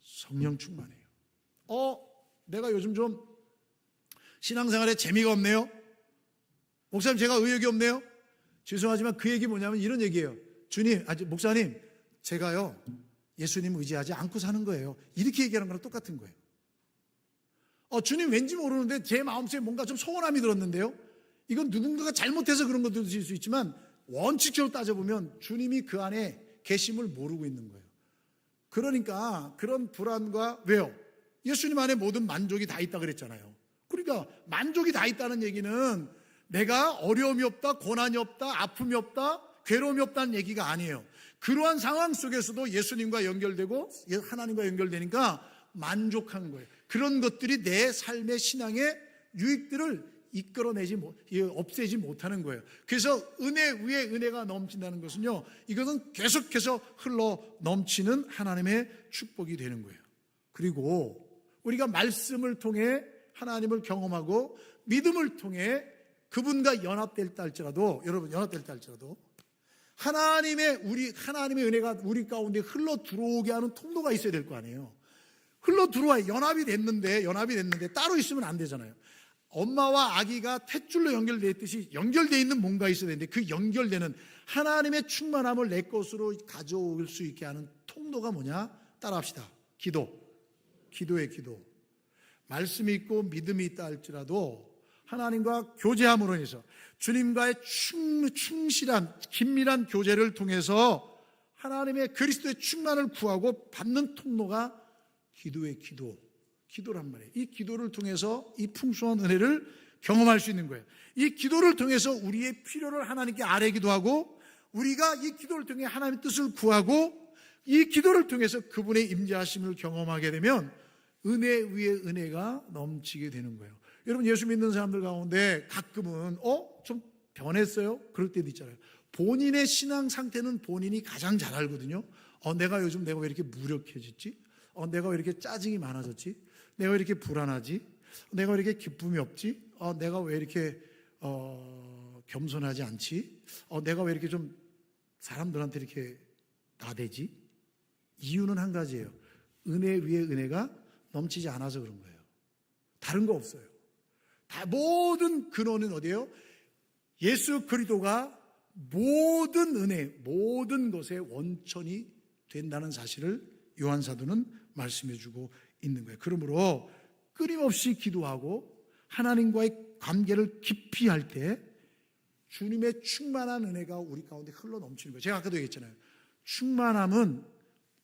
성령 충만이에요. 내가 요즘 좀 신앙생활에 재미가 없네요. 목사님, 제가 의욕이 없네요. 죄송하지만 그 얘기 뭐냐면 이런 얘기예요. 목사님, 제가요 예수님 의지하지 않고 사는 거예요. 이렇게 얘기하는 거랑 똑같은 거예요. 주님, 왠지 모르는데 제 마음속에 뭔가 좀 소원함이 들었는데요. 이건 누군가가 잘못해서 그런 것도 있을 수 있지만 원칙적으로 따져보면 주님이 그 안에 계심을 모르고 있는 거예요. 그러니까 그런 불안과, 왜요? 예수님 안에 모든 만족이 다 있다 그랬잖아요. 그러니까 만족이 다 있다는 얘기는 내가 어려움이 없다, 고난이 없다, 아픔이 없다, 괴로움이 없다는 얘기가 아니에요. 그러한 상황 속에서도 예수님과 연결되고 하나님과 연결되니까 만족한 거예요. 그런 것들이 내 삶의 신앙의 유익들을 없애지 못하는 거예요. 그래서 은혜 위에 은혜가 넘친다는 것은요, 이것은 계속해서 흘러 넘치는 하나님의 축복이 되는 거예요. 그리고 우리가 말씀을 통해 하나님을 경험하고 믿음을 통해 그분과 연합될 때 할지라도, 여러분 연합될 때 할지라도 하나님의 은혜가 우리 가운데 흘러 들어오게 하는 통로가 있어야 될 거 아니에요. 흘러 들어와요. 연합이 됐는데 따로 있으면 안 되잖아요. 엄마와 아기가 탯줄로 연결되어 있듯이 연결되어 있는 뭔가 있어야 되는데 그 연결되는 하나님의 충만함을 내 것으로 가져올 수 있게 하는 통로가 뭐냐? 따라합시다. 기도의 기도. 말씀이 있고 믿음이 있다 할지라도 하나님과 교제함으로 인해서 주님과의 충실한 긴밀한 교제를 통해서 하나님의 그리스도의 충만을 구하고 받는 통로가 기도의 기도란 말이에요. 이 기도를 통해서 이 풍성한 은혜를 경험할 수 있는 거예요. 이 기도를 통해서 우리의 필요를 하나님께 아뢰기도 하고, 우리가 이 기도를 통해 하나님의 뜻을 구하고, 이 기도를 통해서 그분의 임재하심을 경험하게 되면 은혜 위에 은혜가 넘치게 되는 거예요. 여러분, 예수 믿는 사람들 가운데 가끔은 좀 변했어요? 그럴 때도 있잖아요. 본인의 신앙 상태는 본인이 가장 잘 알거든요. 내가 요즘 내가 왜 이렇게 무력해졌지? 내가 왜 이렇게 짜증이 많아졌지? 내가 왜 이렇게 불안하지? 내가 왜 이렇게 기쁨이 없지? 내가 왜 이렇게 겸손하지 않지? 내가 왜 이렇게 좀 사람들한테 이렇게 나대지? 이유는 한 가지예요. 은혜 위에 은혜가 넘치지 않아서 그런 거예요. 다른 거 없어요. 다 모든 근원은 어디예요? 예수 그리스도가 모든 은혜, 모든 것의 원천이 된다는 사실을 요한 사도는 말씀해 주고 있는 거예요. 그러므로 끊임없이 기도하고 하나님과의 관계를 깊이 할 때 주님의 충만한 은혜가 우리 가운데 흘러 넘치는 거예요. 제가 아까도 얘기했잖아요. 충만함은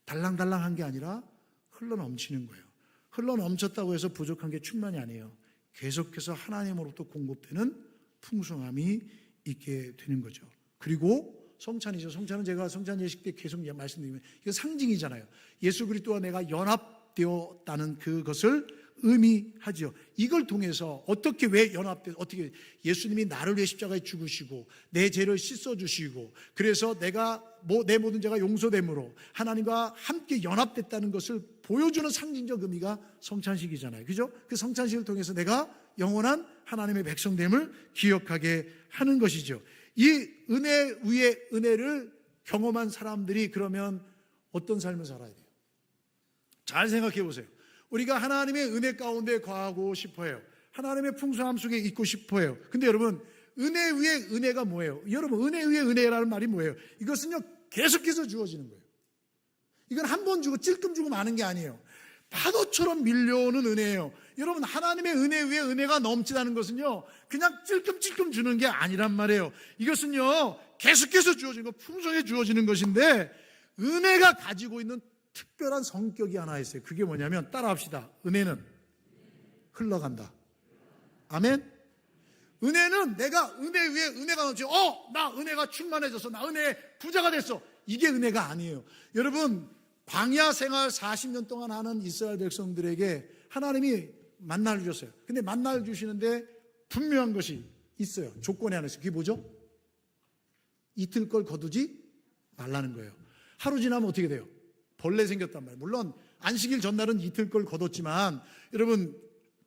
달랑달랑한 게 아니라 흘러 넘치는 거예요. 흘러 넘쳤다고 해서 부족한 게 충만이 아니에요. 계속해서 하나님으로부터 공급되는 풍성함이 있게 되는 거죠. 그리고 성찬이죠. 성찬은 제가 성찬 예식 때 계속 말씀드리면 이거 상징이잖아요. 예수 그리스도와 내가 연합되었다는 그것을 의미하죠. 이걸 통해서 어떻게 왜 연합돼? 어떻게 예수님이 나를 위해 십자가에 죽으시고 내 죄를 씻어 주시고 그래서 내가 내 모든 죄가 용서됨으로 하나님과 함께 연합됐다는 것을 보여주는 상징적 의미가 성찬식이잖아요. 그죠? 그 성찬식을 통해서 내가 영원한 하나님의 백성됨을 기억하게 하는 것이죠. 이 은혜 위에 은혜를 경험한 사람들이 그러면 어떤 삶을 살아야 돼요? 잘 생각해 보세요. 우리가 하나님의 은혜 가운데 거하고 싶어요. 하나님의 풍성함 속에 있고 싶어요. 근데 여러분, 은혜 위에 은혜가 뭐예요? 여러분, 은혜 위에 은혜라는 말이 뭐예요? 이것은요, 계속해서 주어지는 거예요. 이건 한 번 주고 찔끔 주고 마는 게 아니에요. 파도처럼 밀려오는 은혜예요. 여러분, 하나님의 은혜 위에 은혜가 넘치다는 것은요, 그냥 찔끔찔끔 주는 게 아니란 말이에요. 이것은요, 계속해서 주어지는 거, 풍성해 주어지는 것인데, 은혜가 가지고 있는 특별한 성격이 하나 있어요. 그게 뭐냐면, 따라합시다. 은혜는 흘러간다. 아멘? 은혜는 내가 은혜 위에 은혜가 넘치고, 나 은혜가 충만해졌어. 나 은혜의 부자가 됐어. 이게 은혜가 아니에요. 여러분, 광야 생활 40년 동안 하는 이스라엘 백성들에게 하나님이 만나를 주셨어요. 근데 만나를 주시는데 분명한 것이 있어요. 조건이 하나 있어요. 그게 뭐죠? 이틀 걸 거두지 말라는 거예요. 하루 지나면 어떻게 돼요? 벌레 생겼단 말이에요. 물론 안식일 전날은 이틀 걸 거뒀지만 여러분,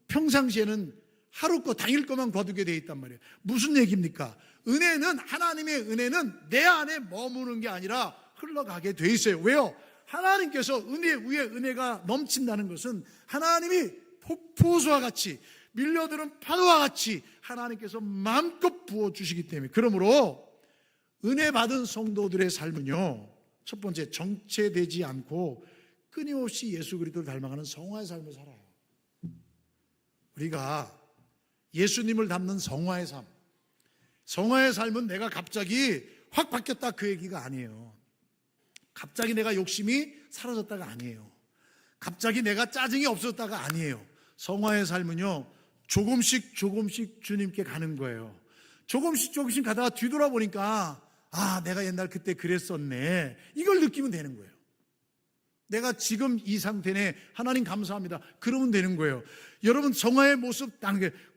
평상시에는 하루 거 당일 거만 거두게 돼 있단 말이에요. 무슨 얘기입니까? 은혜는, 하나님의 은혜는 내 안에 머무는 게 아니라 흘러가게 돼 있어요. 왜요? 하나님께서 은혜 위에 은혜가 넘친다는 것은 하나님이 폭포수와 같이 밀려드는 파도와 같이 하나님께서 마음껏 부어주시기 때문에, 그러므로 은혜 받은 성도들의 삶은요, 첫 번째, 정체되지 않고 끊임없이 예수 그리스도를 닮아가는 성화의 삶을 살아요. 우리가 예수님을 닮는 성화의 삶, 성화의 삶은 내가 갑자기 확 바뀌었다 그 얘기가 아니에요. 갑자기 내가 욕심이 사라졌다가 아니에요. 갑자기 내가 짜증이 없어졌다가 아니에요. 성화의 삶은요, 조금씩 주님께 가는 거예요. 조금씩 가다가 뒤돌아보니까 내가 옛날 그때 그랬었네, 이걸 느끼면 되는 거예요. 내가 지금 이 상태네, 하나님 감사합니다, 그러면 되는 거예요. 여러분, 성화의 모습,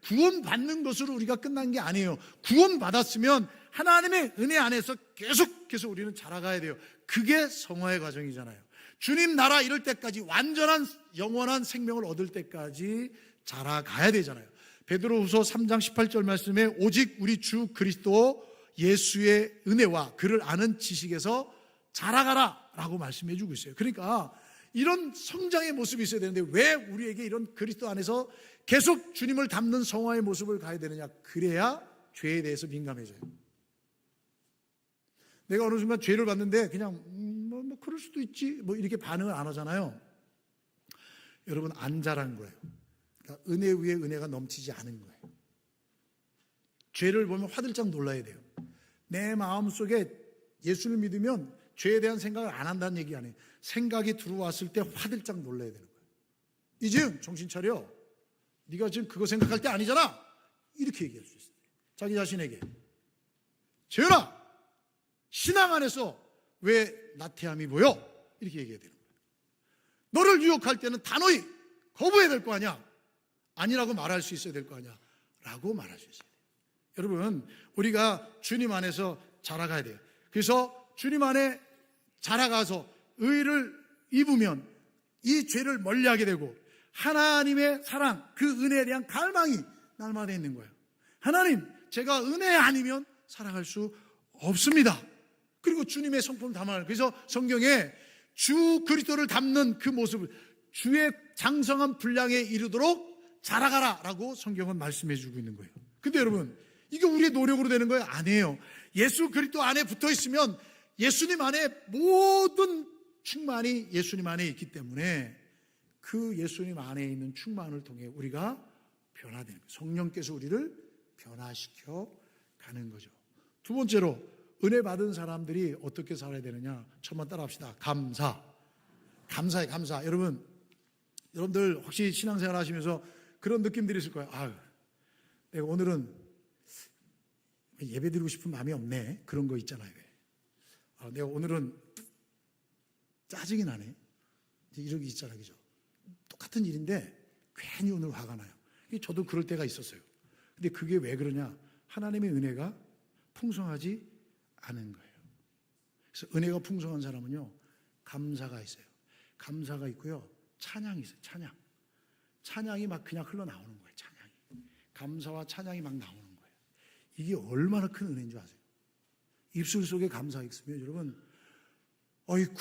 구원받는 것으로 우리가 끝난 게 아니에요. 구원받았으면 하나님의 은혜 안에서 계속해서 우리는 자라가야 돼요. 그게 성화의 과정이잖아요. 주님 나라 이럴 때까지, 완전한 영원한 생명을 얻을 때까지 자라가야 되잖아요. 베드로후서 3장 18절 말씀에 오직 우리 주 그리스도 예수의 은혜와 그를 아는 지식에서 자라가라 라고 말씀해 주고 있어요. 그러니까 이런 성장의 모습이 있어야 되는데 왜 우리에게 이런 그리스도 안에서 계속 주님을 닮는 성화의 모습을 가야 되느냐? 그래야 죄에 대해서 민감해져요. 내가 어느 순간 죄를 봤는데 그냥 뭐 그럴 수도 있지 뭐 이렇게 반응을 안 하잖아요. 여러분, 안 자란 거예요. 그러니까 은혜 위에 은혜가 넘치지 않은 거예요. 죄를 보면 화들짝 놀라야 돼요. 내 마음속에 예수를 믿으면 죄에 대한 생각을 안 한다는 얘기 아니에요. 생각이 들어왔을 때 화들짝 놀라야 되는 거예요. 이제 정신 차려. 네가 지금 그거 생각할 때 아니잖아. 이렇게 얘기할 수 있어요. 자기 자신에게. 재현아, 신앙 안에서 왜 나태함이 보여? 이렇게 얘기해야 되는 거예요. 너를 유혹할 때는 단호히 거부해야 될 거 아니야. 아니라고 말할 수 있어야 될 거 아니야. 라고 말할 수 있어야 돼요. 여러분, 우리가 주님 안에서 자라가야 돼요. 그래서 주님 안에 자라가서 의를 입으면 이 죄를 멀리하게 되고 하나님의 사랑, 그 은혜에 대한 갈망이 날마다 있는 거예요. 하나님, 제가 은혜 아니면 살아갈 수 없습니다. 그리고 주님의 성품을 담아요. 그래서 성경에 주 그리스도를 담는 그 모습을 주의 장성한 분량에 이르도록 자라가라 라고 성경은 말씀해 주고 있는 거예요. 근데 여러분, 이게 우리의 노력으로 되는 거예요? 아니에요. 예수 그리스도 안에 붙어 있으면 예수님 안에 모든 충만이 예수님 안에 있기 때문에 그 예수님 안에 있는 충만을 통해 우리가 변화되는 거예요. 성령께서 우리를 변화시켜 가는 거죠. 두 번째로 은혜 받은 사람들이 어떻게 살아야 되느냐? 천만 따라 합시다. 감사해, 감사. 여러분들 혹시 신앙생활 하시면서 그런 느낌들이 있을 거예요. 아유, 내가 오늘은 예배 드리고 싶은 마음이 없네. 그런 거 있잖아요. 내가 오늘은 짜증이 나네. 이런 게 있잖아요. 그죠? 똑같은 일인데 괜히 오늘 화가 나요. 저도 그럴 때가 있었어요. 근데 그게 왜 그러냐? 하나님의 은혜가 풍성하지 않은 거예요. 그래서 은혜가 풍성한 사람은요, 감사가 있어요. 감사가 있고요, 찬양이 있어요. 찬양이 막 그냥 흘러나오는 거예요. 찬양이. 감사와 찬양이 막 나오는 거예요. 이게 얼마나 큰 은혜인 줄 아세요? 입술 속에 감사가 있으면 여러분, 어이쿠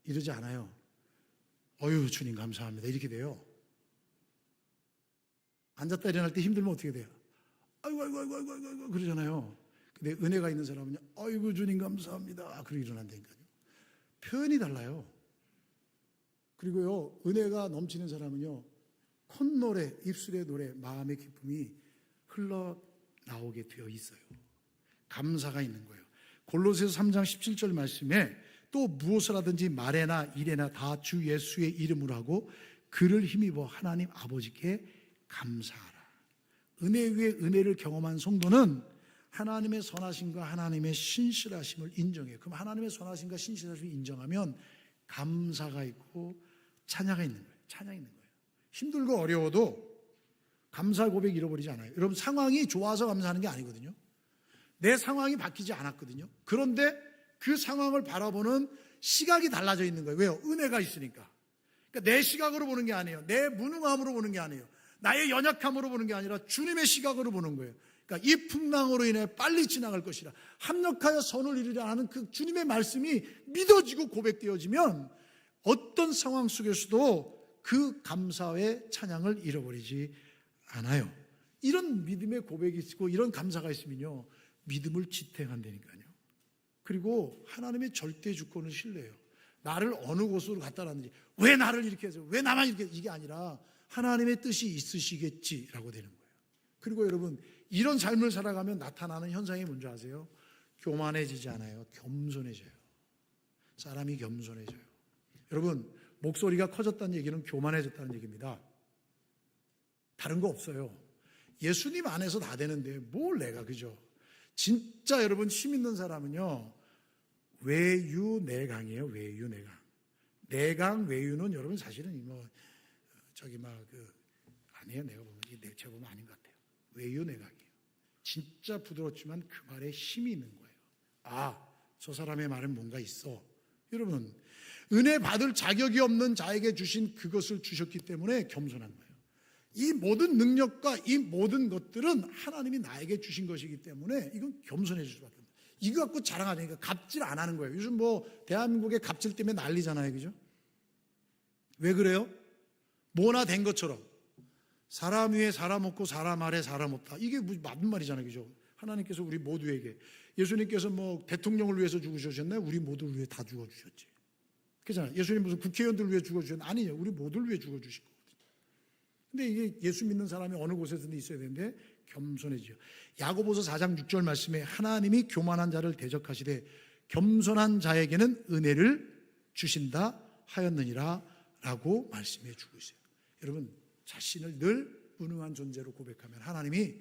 이러지 않아요. 어휴 주님 감사합니다 이렇게 돼요. 앉았다 일어날 때 힘들면 어떻게 돼요? 아이고 그러잖아요. 근데 은혜가 있는 사람은요, 아이고 주님 감사합니다 그러고 일어난다니까요. 표현이 달라요. 그리고요, 은혜가 넘치는 사람은요, 콧노래, 입술의 노래, 마음의 기쁨이 흘러나오게 되어 있어요. 감사가 있는 거예요. 골로새서 3장 17절 말씀에 또 무엇을 하든지 말에나 일에나 다 주 예수의 이름으로 하고 그를 힘입어 하나님 아버지께 감사하라. 은혜 위에 은혜를 경험한 성도는 하나님의 선하심과 하나님의 신실하심을 인정해요. 그럼 하나님의 선하심과 신실하심을 인정하면 감사가 있고 찬양이 있는 거예요. 찬양이 있는 거예요. 힘들고 어려워도 감사 고백 잃어버리지 않아요. 여러분, 상황이 좋아서 감사하는 게 아니거든요. 내 상황이 바뀌지 않았거든요. 그런데 그 상황을 바라보는 시각이 달라져 있는 거예요. 왜요? 은혜가 있으니까. 그러니까 내 시각으로 보는 게 아니에요. 내 무능함으로 보는 게 아니에요. 나의 연약함으로 보는 게 아니라 주님의 시각으로 보는 거예요. 그러니까 이 풍랑으로 인해 빨리 지나갈 것이라 합력하여 선을 이루려 하는 그 주님의 말씀이 믿어지고 고백되어지면 어떤 상황 속에서도 그 감사의 찬양을 잃어버리지 않아요. 이런 믿음의 고백이 있고 이런 감사가 있으면요, 믿음을 지탱한다니까요. 그리고 하나님의 절대 주권을 신뢰해요. 나를 어느 곳으로 갖다 놨는지, 왜 나를 이렇게 해서, 왜 나만 이렇게, 이게 아니라 하나님의 뜻이 있으시겠지라고 되는 거예요. 그리고 여러분, 이런 삶을 살아가면 나타나는 현상이 뭔지 아세요? 교만해지지 않아요. 겸손해져요. 사람이 겸손해져요. 여러분, 목소리가 커졌다는 얘기는 교만해졌다는 얘기입니다. 다른 거 없어요. 예수님 안에서 다 되는데 뭘 내가, 그죠? 진짜 여러분 힘 있는 사람은요, 외유내강이에요. 외유내강. 내강 외유는 여러분 사실은 아니에요. 내가 보면 제가 보면 아닌 것 같아요. 외유내강이에요. 진짜 부드럽지만 그 말에 힘이 있는 거예요. 아, 저 사람의 말은 뭔가 있어. 여러분, 은혜 받을 자격이 없는 자에게 주신 그것을 주셨기 때문에 겸손한 거예요. 이 모든 능력과 이 모든 것들은 하나님이 나에게 주신 것이기 때문에 이건 겸손해질 수밖에 없어요. 이거 갖고 자랑하니까 갑질 안 하는 거예요. 요즘 대한민국의 갑질 때문에 난리잖아요. 그죠? 왜 그래요? 뭐나 된 것처럼 사람 위에 사람 없고 사람 아래 사람 없다. 이게 맞는 말이잖아요. 그죠? 하나님께서 우리 모두에게, 예수님께서 대통령을 위해서 죽으셨나요? 우리 모두를 위해 다 죽어주셨지. 그렇잖아요. 예수님 무슨 국회의원들을 위해 죽어주셨나요? 아니에요. 우리 모두를 위해 죽어주신 거거든요. 근데 이게 예수 믿는 사람이 어느 곳에서든 있어야 되는데 겸손해지요. 야고보서 4장 6절 말씀에 하나님이 교만한 자를 대적하시되 겸손한 자에게는 은혜를 주신다 하였느니라 라고 말씀해 주고 있어요. 여러분, 자신을 늘 무능한 존재로 고백하면 하나님이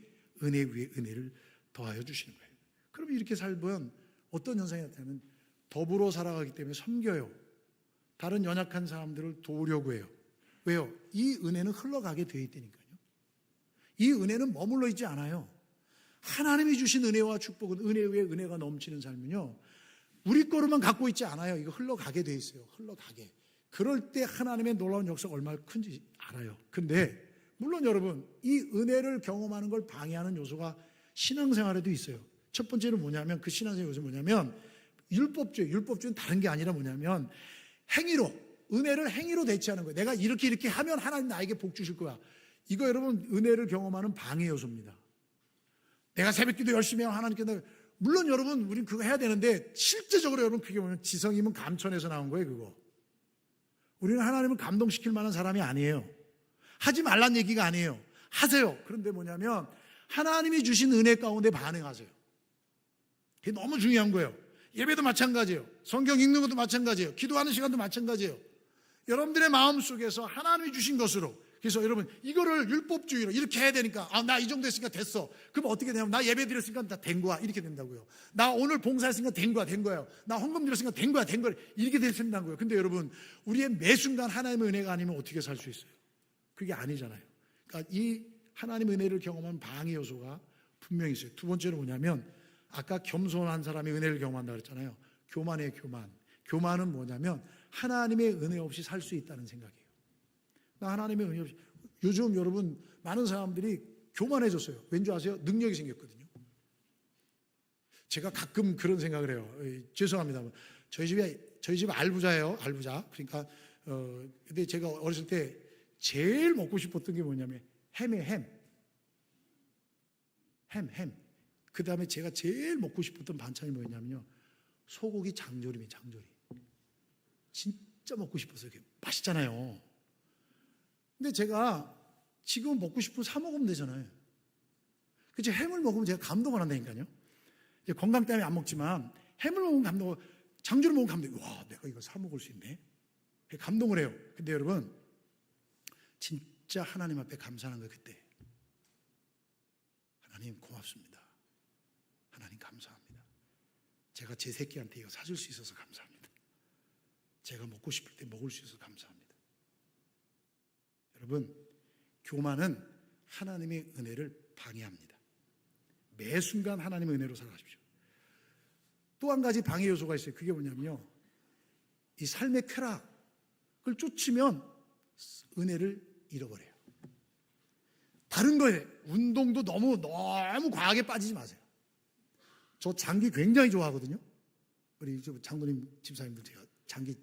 은혜 위에 은혜를 더하여 주시는 거예요. 그럼 이렇게 살면 어떤 현상이 나타나면 더불어 살아가기 때문에 섬겨요. 다른 연약한 사람들을 도우려고 해요. 왜요? 이 은혜는 흘러가게 되어 있다니까요. 이 은혜는 머물러 있지 않아요. 하나님이 주신 은혜와 축복은 은혜 위에 은혜가 넘치는 삶은요, 우리 거로만 갖고 있지 않아요. 이거 흘러가게 돼 있어요. 흘러가게. 그럴 때 하나님의 놀라운 역사가 얼마나 큰지 알아요. 근데 물론 여러분, 이 은혜를 경험하는 걸 방해하는 요소가 신앙생활에도 있어요. 첫 번째는 뭐냐면, 그 신앙생활 요소는 뭐냐면 율법주의. 율법주의는 다른 게 아니라 뭐냐면 행위로, 은혜를 행위로 대체하는 거예요. 내가 이렇게 하면 하나님 나에게 복 주실 거야. 이거 여러분, 은혜를 경험하는 방해 요소입니다. 내가 새벽기도 열심히 하면 하나님께, 물론 여러분 우린 그거 해야 되는데 실제적으로 여러분 그게 뭐냐면 지성이면 감천에서 나온 거예요. 그거. 우리는 하나님을 감동시킬 만한 사람이 아니에요. 하지 말란 얘기가 아니에요. 하세요. 그런데 뭐냐면 하나님이 주신 은혜 가운데 반응하세요. 그게 너무 중요한 거예요. 예배도 마찬가지예요. 성경 읽는 것도 마찬가지예요. 기도하는 시간도 마찬가지예요. 여러분들의 마음속에서 하나님이 주신 것으로, 그래서 여러분 이거를 율법주의로 이렇게 해야 되니까, 나 이 정도 했으니까 됐어. 그럼 어떻게 되냐면, 나 예배 드렸으니까 다 된 거야. 이렇게 된다고요. 나 오늘 봉사했으니까 된 거예요. 나 헌금 드렸으니까 된 거야. 이렇게 된다는 거예요. 근데 여러분, 우리의 매 순간 하나님의 은혜가 아니면 어떻게 살 수 있어요? 그게 아니잖아요. 그러니까 이 하나님의 은혜를 경험한 방해 요소가 분명히 있어요. 두 번째는 뭐냐면, 아까 겸손한 사람이 은혜를 경험한다 그랬잖아요. 교만이에요, 교만. 교만은 뭐냐면 하나님의 은혜 없이 살 수 있다는 생각이에요. 나 하나님의 은혜 없이. 요즘 여러분 많은 사람들이 교만해졌어요. 왠지 아세요? 능력이 생겼거든요. 제가 가끔 그런 생각을 해요. 죄송합니다. 저희 집 알부자예요. 알부자. 그러니까 근데 제가 어렸을 때 제일 먹고 싶었던 게 뭐냐면 햄이에요. 햄. 그 다음에 제가 제일 먹고 싶었던 반찬이 뭐였냐면요, 소고기 장조림이에요. 장조림. 진짜 먹고 싶었어요. 맛있잖아요. 근데 제가 지금 먹고 싶으면 사 먹으면 되잖아요. 그치? 햄을 먹으면 제가 감동을 한다니까요. 이제 건강 때문에 안 먹지만 햄을 먹으면 감동, 장조림 먹으면 감동. 와, 내가 이거 사 먹을 수 있네. 감동을 해요. 근데 여러분, 진짜 하나님 앞에 감사하는 거예요. 그때 하나님 고맙습니다. 하나님 감사합니다. 제가 제 새끼한테 이거 사줄 수 있어서 감사합니다. 제가 먹고 싶을 때 먹을 수 있어서 감사합니다. 여러분, 교만은 하나님의 은혜를 방해합니다. 매 순간 하나님의 은혜로 살아가십시오. 또 한 가지 방해 요소가 있어요. 그게 뭐냐면요, 이 삶의 쾌락을 쫓으면 은혜를 잃어버려요. 다른 거예요. 운동도 너무 과하게 빠지지 마세요. 저 장기 굉장히 좋아하거든요. 우리 장로님 집사님들, 제가 장기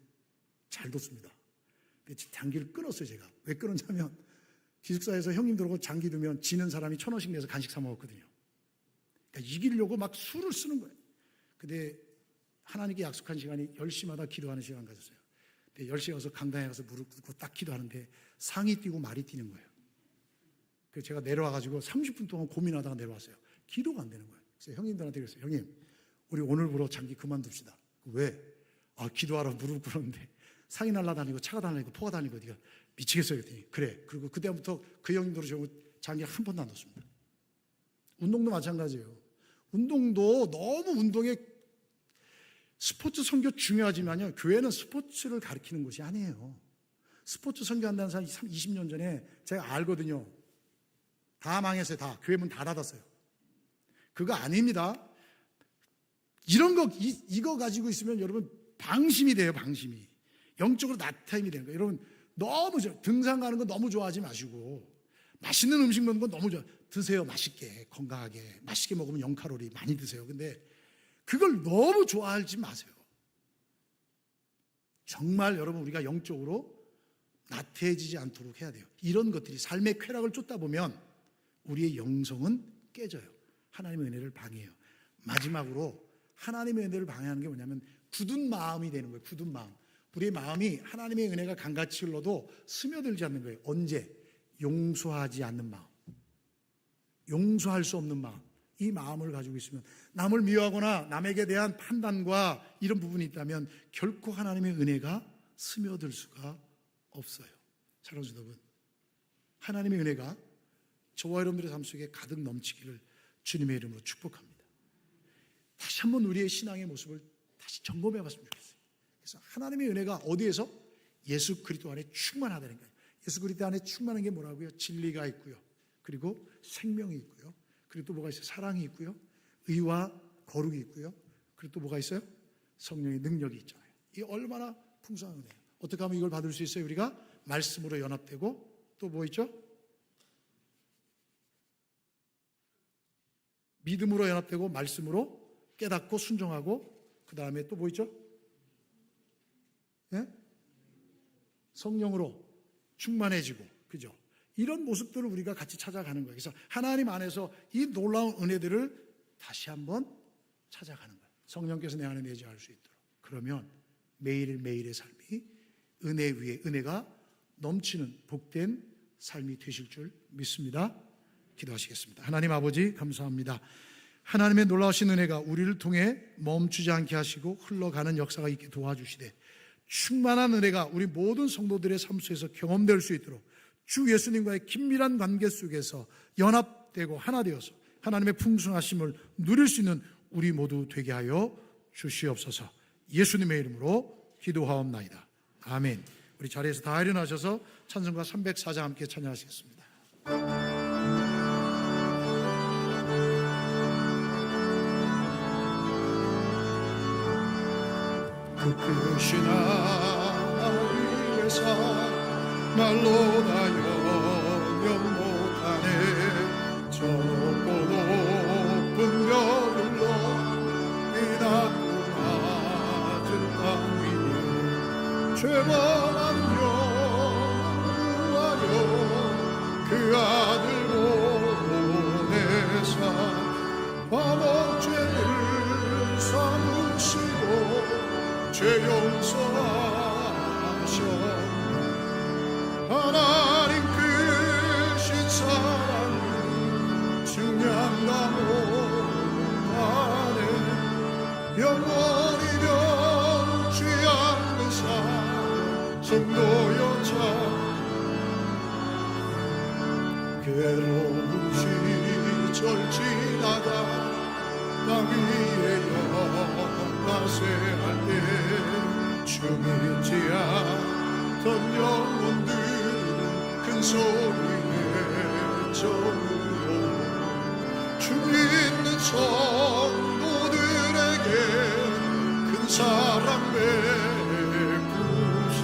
잘 뒀습니다. 장기를 끊었어요. 제가 왜 끊었냐면, 기숙사에서 형님들하고 장기 두면 지는 사람이 1,000원씩 내서 간식 사 먹었거든요. 그러니까 이기려고 막 수를 쓰는 거예요. 근데 하나님께 약속한 시간이 10시마다 기도하는 시간 가졌어요. 근데 10시에 가서 강당에 가서 무릎 꿇고 딱 기도하는데 상이 뛰고 말이 뛰는 거예요. 그래서 제가 내려와가지고 30분 동안 고민하다가 내려왔어요. 기도가 안 되는 거예요. 그래서 형님들한테 그랬어요. 형님, 우리 오늘부로 장기 그만둡시다. 왜? 기도하러 무릎 꿇었는데 상이 날아다니고 차가 다니고 포가 다니고 네가 미치겠어요. 그랬더니 그래. 그리고 그때부터 그 형님들로 저 장기를 한 번도 안 뒀습니다. 운동도 마찬가지예요. 운동도 너무 운동에, 스포츠 선교 중요하지만요, 교회는 스포츠를 가르치는 곳이 아니에요. 스포츠 선교한다는 사람이 20년 전에 제가 알거든요. 다 망했어요. 다. 교회 문 다 닫았어요. 그거 아닙니다. 이런 거, 이거 가지고 있으면 여러분 방심이 돼요. 방심이. 영적으로 나타임이 되는 거예요. 여러분 너무 등산 가는 거 너무 좋아하지 마시고, 맛있는 음식 먹는 건 너무 좋아. 드세요. 맛있게, 건강하게. 맛있게 먹으면 0칼로리 많이 드세요. 근데 그걸 너무 좋아하지 마세요. 정말 여러분, 우리가 영적으로 나태해지지 않도록 해야 돼요. 이런 것들이 삶의 쾌락을 쫓다 보면 우리의 영성은 깨져요. 하나님의 은혜를 방해해요. 마지막으로 하나님의 은혜를 방해하는 게 뭐냐면 굳은 마음이 되는 거예요. 굳은 마음. 우리의 마음이 하나님의 은혜가 강같이 흘러도 스며들지 않는 거예요. 언제? 용서하지 않는 마음. 용서할 수 없는 마음. 이 마음을 가지고 있으면, 남을 미워하거나 남에게 대한 판단과 이런 부분이 있다면 결코 하나님의 은혜가 스며들 수가 없어요. 사랑하는 여러분, 하나님의 은혜가 저와 여러분들의 삶 속에 가득 넘치기를 주님의 이름으로 축복합니다. 다시 한번 우리의 신앙의 모습을 다시 점검해 봤으면 좋겠어요. 그래서 하나님의 은혜가 어디에서? 예수 그리스도 안에 충만하다는 거예요. 예수 그리스도 안에 충만한 게 뭐라고요? 진리가 있고요. 그리고 생명이 있고요. 그리고 또 뭐가 있어요? 사랑이 있고요. 의와 거룩이 있고요. 그리고 또 뭐가 있어요? 성령의 능력이 있잖아요. 이 얼마나 풍성한 은혜예요. 어떻게 하면 이걸 받을 수 있어요? 우리가 말씀으로 연합되고 또 뭐 있죠? 믿음으로 연합되고 말씀으로 깨닫고 순종하고 그 다음에 또 뭐 있죠? 네? 성령으로 충만해지고, 그죠? 이런 모습들을 우리가 같이 찾아가는 거예요. 그래서 하나님 안에서 이 놀라운 은혜들을 다시 한번 찾아가는 거예요. 성령께서 내 안에 내재할 수 있도록. 그러면 매일매일의 삶이 은혜 위에 은혜가 넘치는 복된 삶이 되실 줄 믿습니다. 기도하시겠습니다. 하나님 아버지 감사합니다. 하나님의 놀라우신 은혜가 우리를 통해 멈추지 않게 하시고 흘러가는 역사가 있게 도와주시되, 충만한 은혜가 우리 모든 성도들의 삶 속에서 경험될 수 있도록 주 예수님과의 긴밀한 관계 속에서 연합되고 하나 되어서 하나님의 풍성하심을 누릴 수 있는 우리 모두 되게 하여 주시옵소서. 예수님의 이름으로 기도하옵나이다. 아멘. 우리 자리에서 다 일어나셔서 찬송가 304장 함께 찬양하시겠습니다. 그 크신 하나님의 사랑 말로 다 영영 못하네. 저 높고 높은 별들로 이 낮고 낮은 땅 위에 죄만한 영구하여 그 아들 보내사 화목죄를 삼으시고 죄 용서하셨네. 하나님 크신 사랑을 증량다 못하네. 영원히 변치 않는 사랑 성도여 참 괴로운 시절 지나가 땅 위에 연락세할 때 주님지 않던 영혼들은 큰 소리 외쳐으로 주 믿는 성도들에게 큰 사랑 베푸사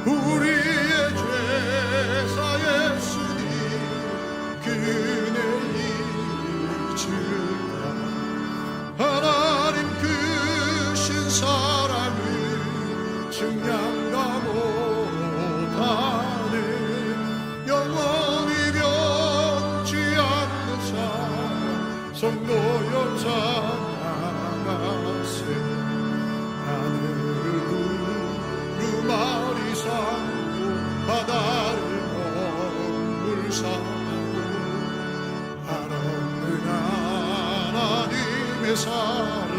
우리의 죄사 예수님 그 은혜 잊으라. 하나님 크신 사랑을 증량다 못하네. 영원히 변치 않는 사랑 성도여 찬양하세. 하늘을 두루마리 삼고 바다를 먹물 삼고 한없는 하나님의 사랑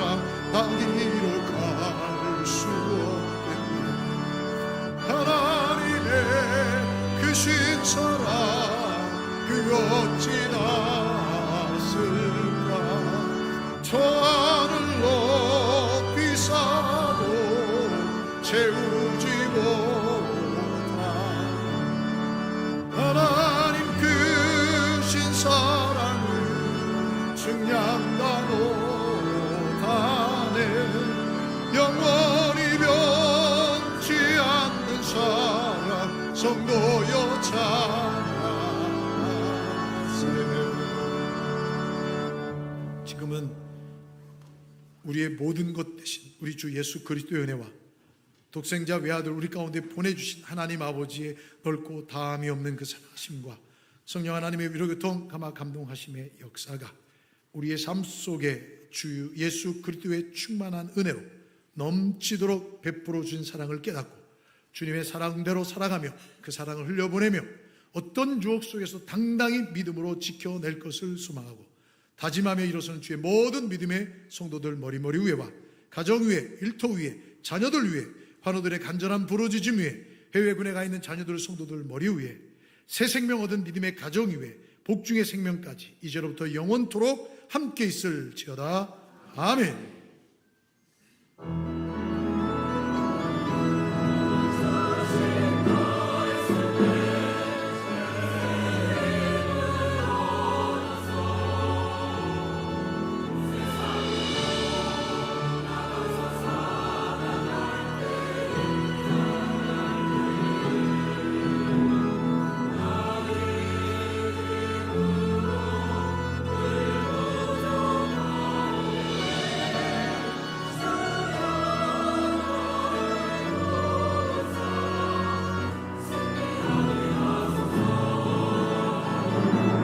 나기로 갈 수 없겠네. 하나님의 크신 사랑 그 어찌 났을까. 저 하늘 높이 쌓아도 채우지 못한 하나님 크신 사랑을 증량다 못하네. 영원히 변치 않는 사랑 성도여 찬양하세. 지금은 우리의 모든 것 대신 우리 주 예수 그리스도의 은혜와 독생자 외아들 우리 가운데 보내주신 하나님 아버지의 넓고 다함이 없는 그 사랑하심과 성령 하나님의 위로교통 감동하심의 역사가 우리의 삶 속에 주 예수 그리스도의 충만한 은혜로 넘치도록 베풀어 준 사랑을 깨닫고 주님의 사랑대로 살아가며 그 사랑을 흘려보내며 어떤 유혹 속에서 당당히 믿음으로 지켜낼 것을 소망하고 다짐하며 일어서는 주의 모든 믿음의 성도들 머리머리 위에와 가정 위에 일터 위에 자녀들 위에 환우들의 간절한 부르짖음 위에 해외군에 가 있는 자녀들 성도들 머리 위에 새 생명 얻은 믿음의 가정 위에 복중의 생명까지 이제로부터 영원토록 함께 있을지어다. 아멘.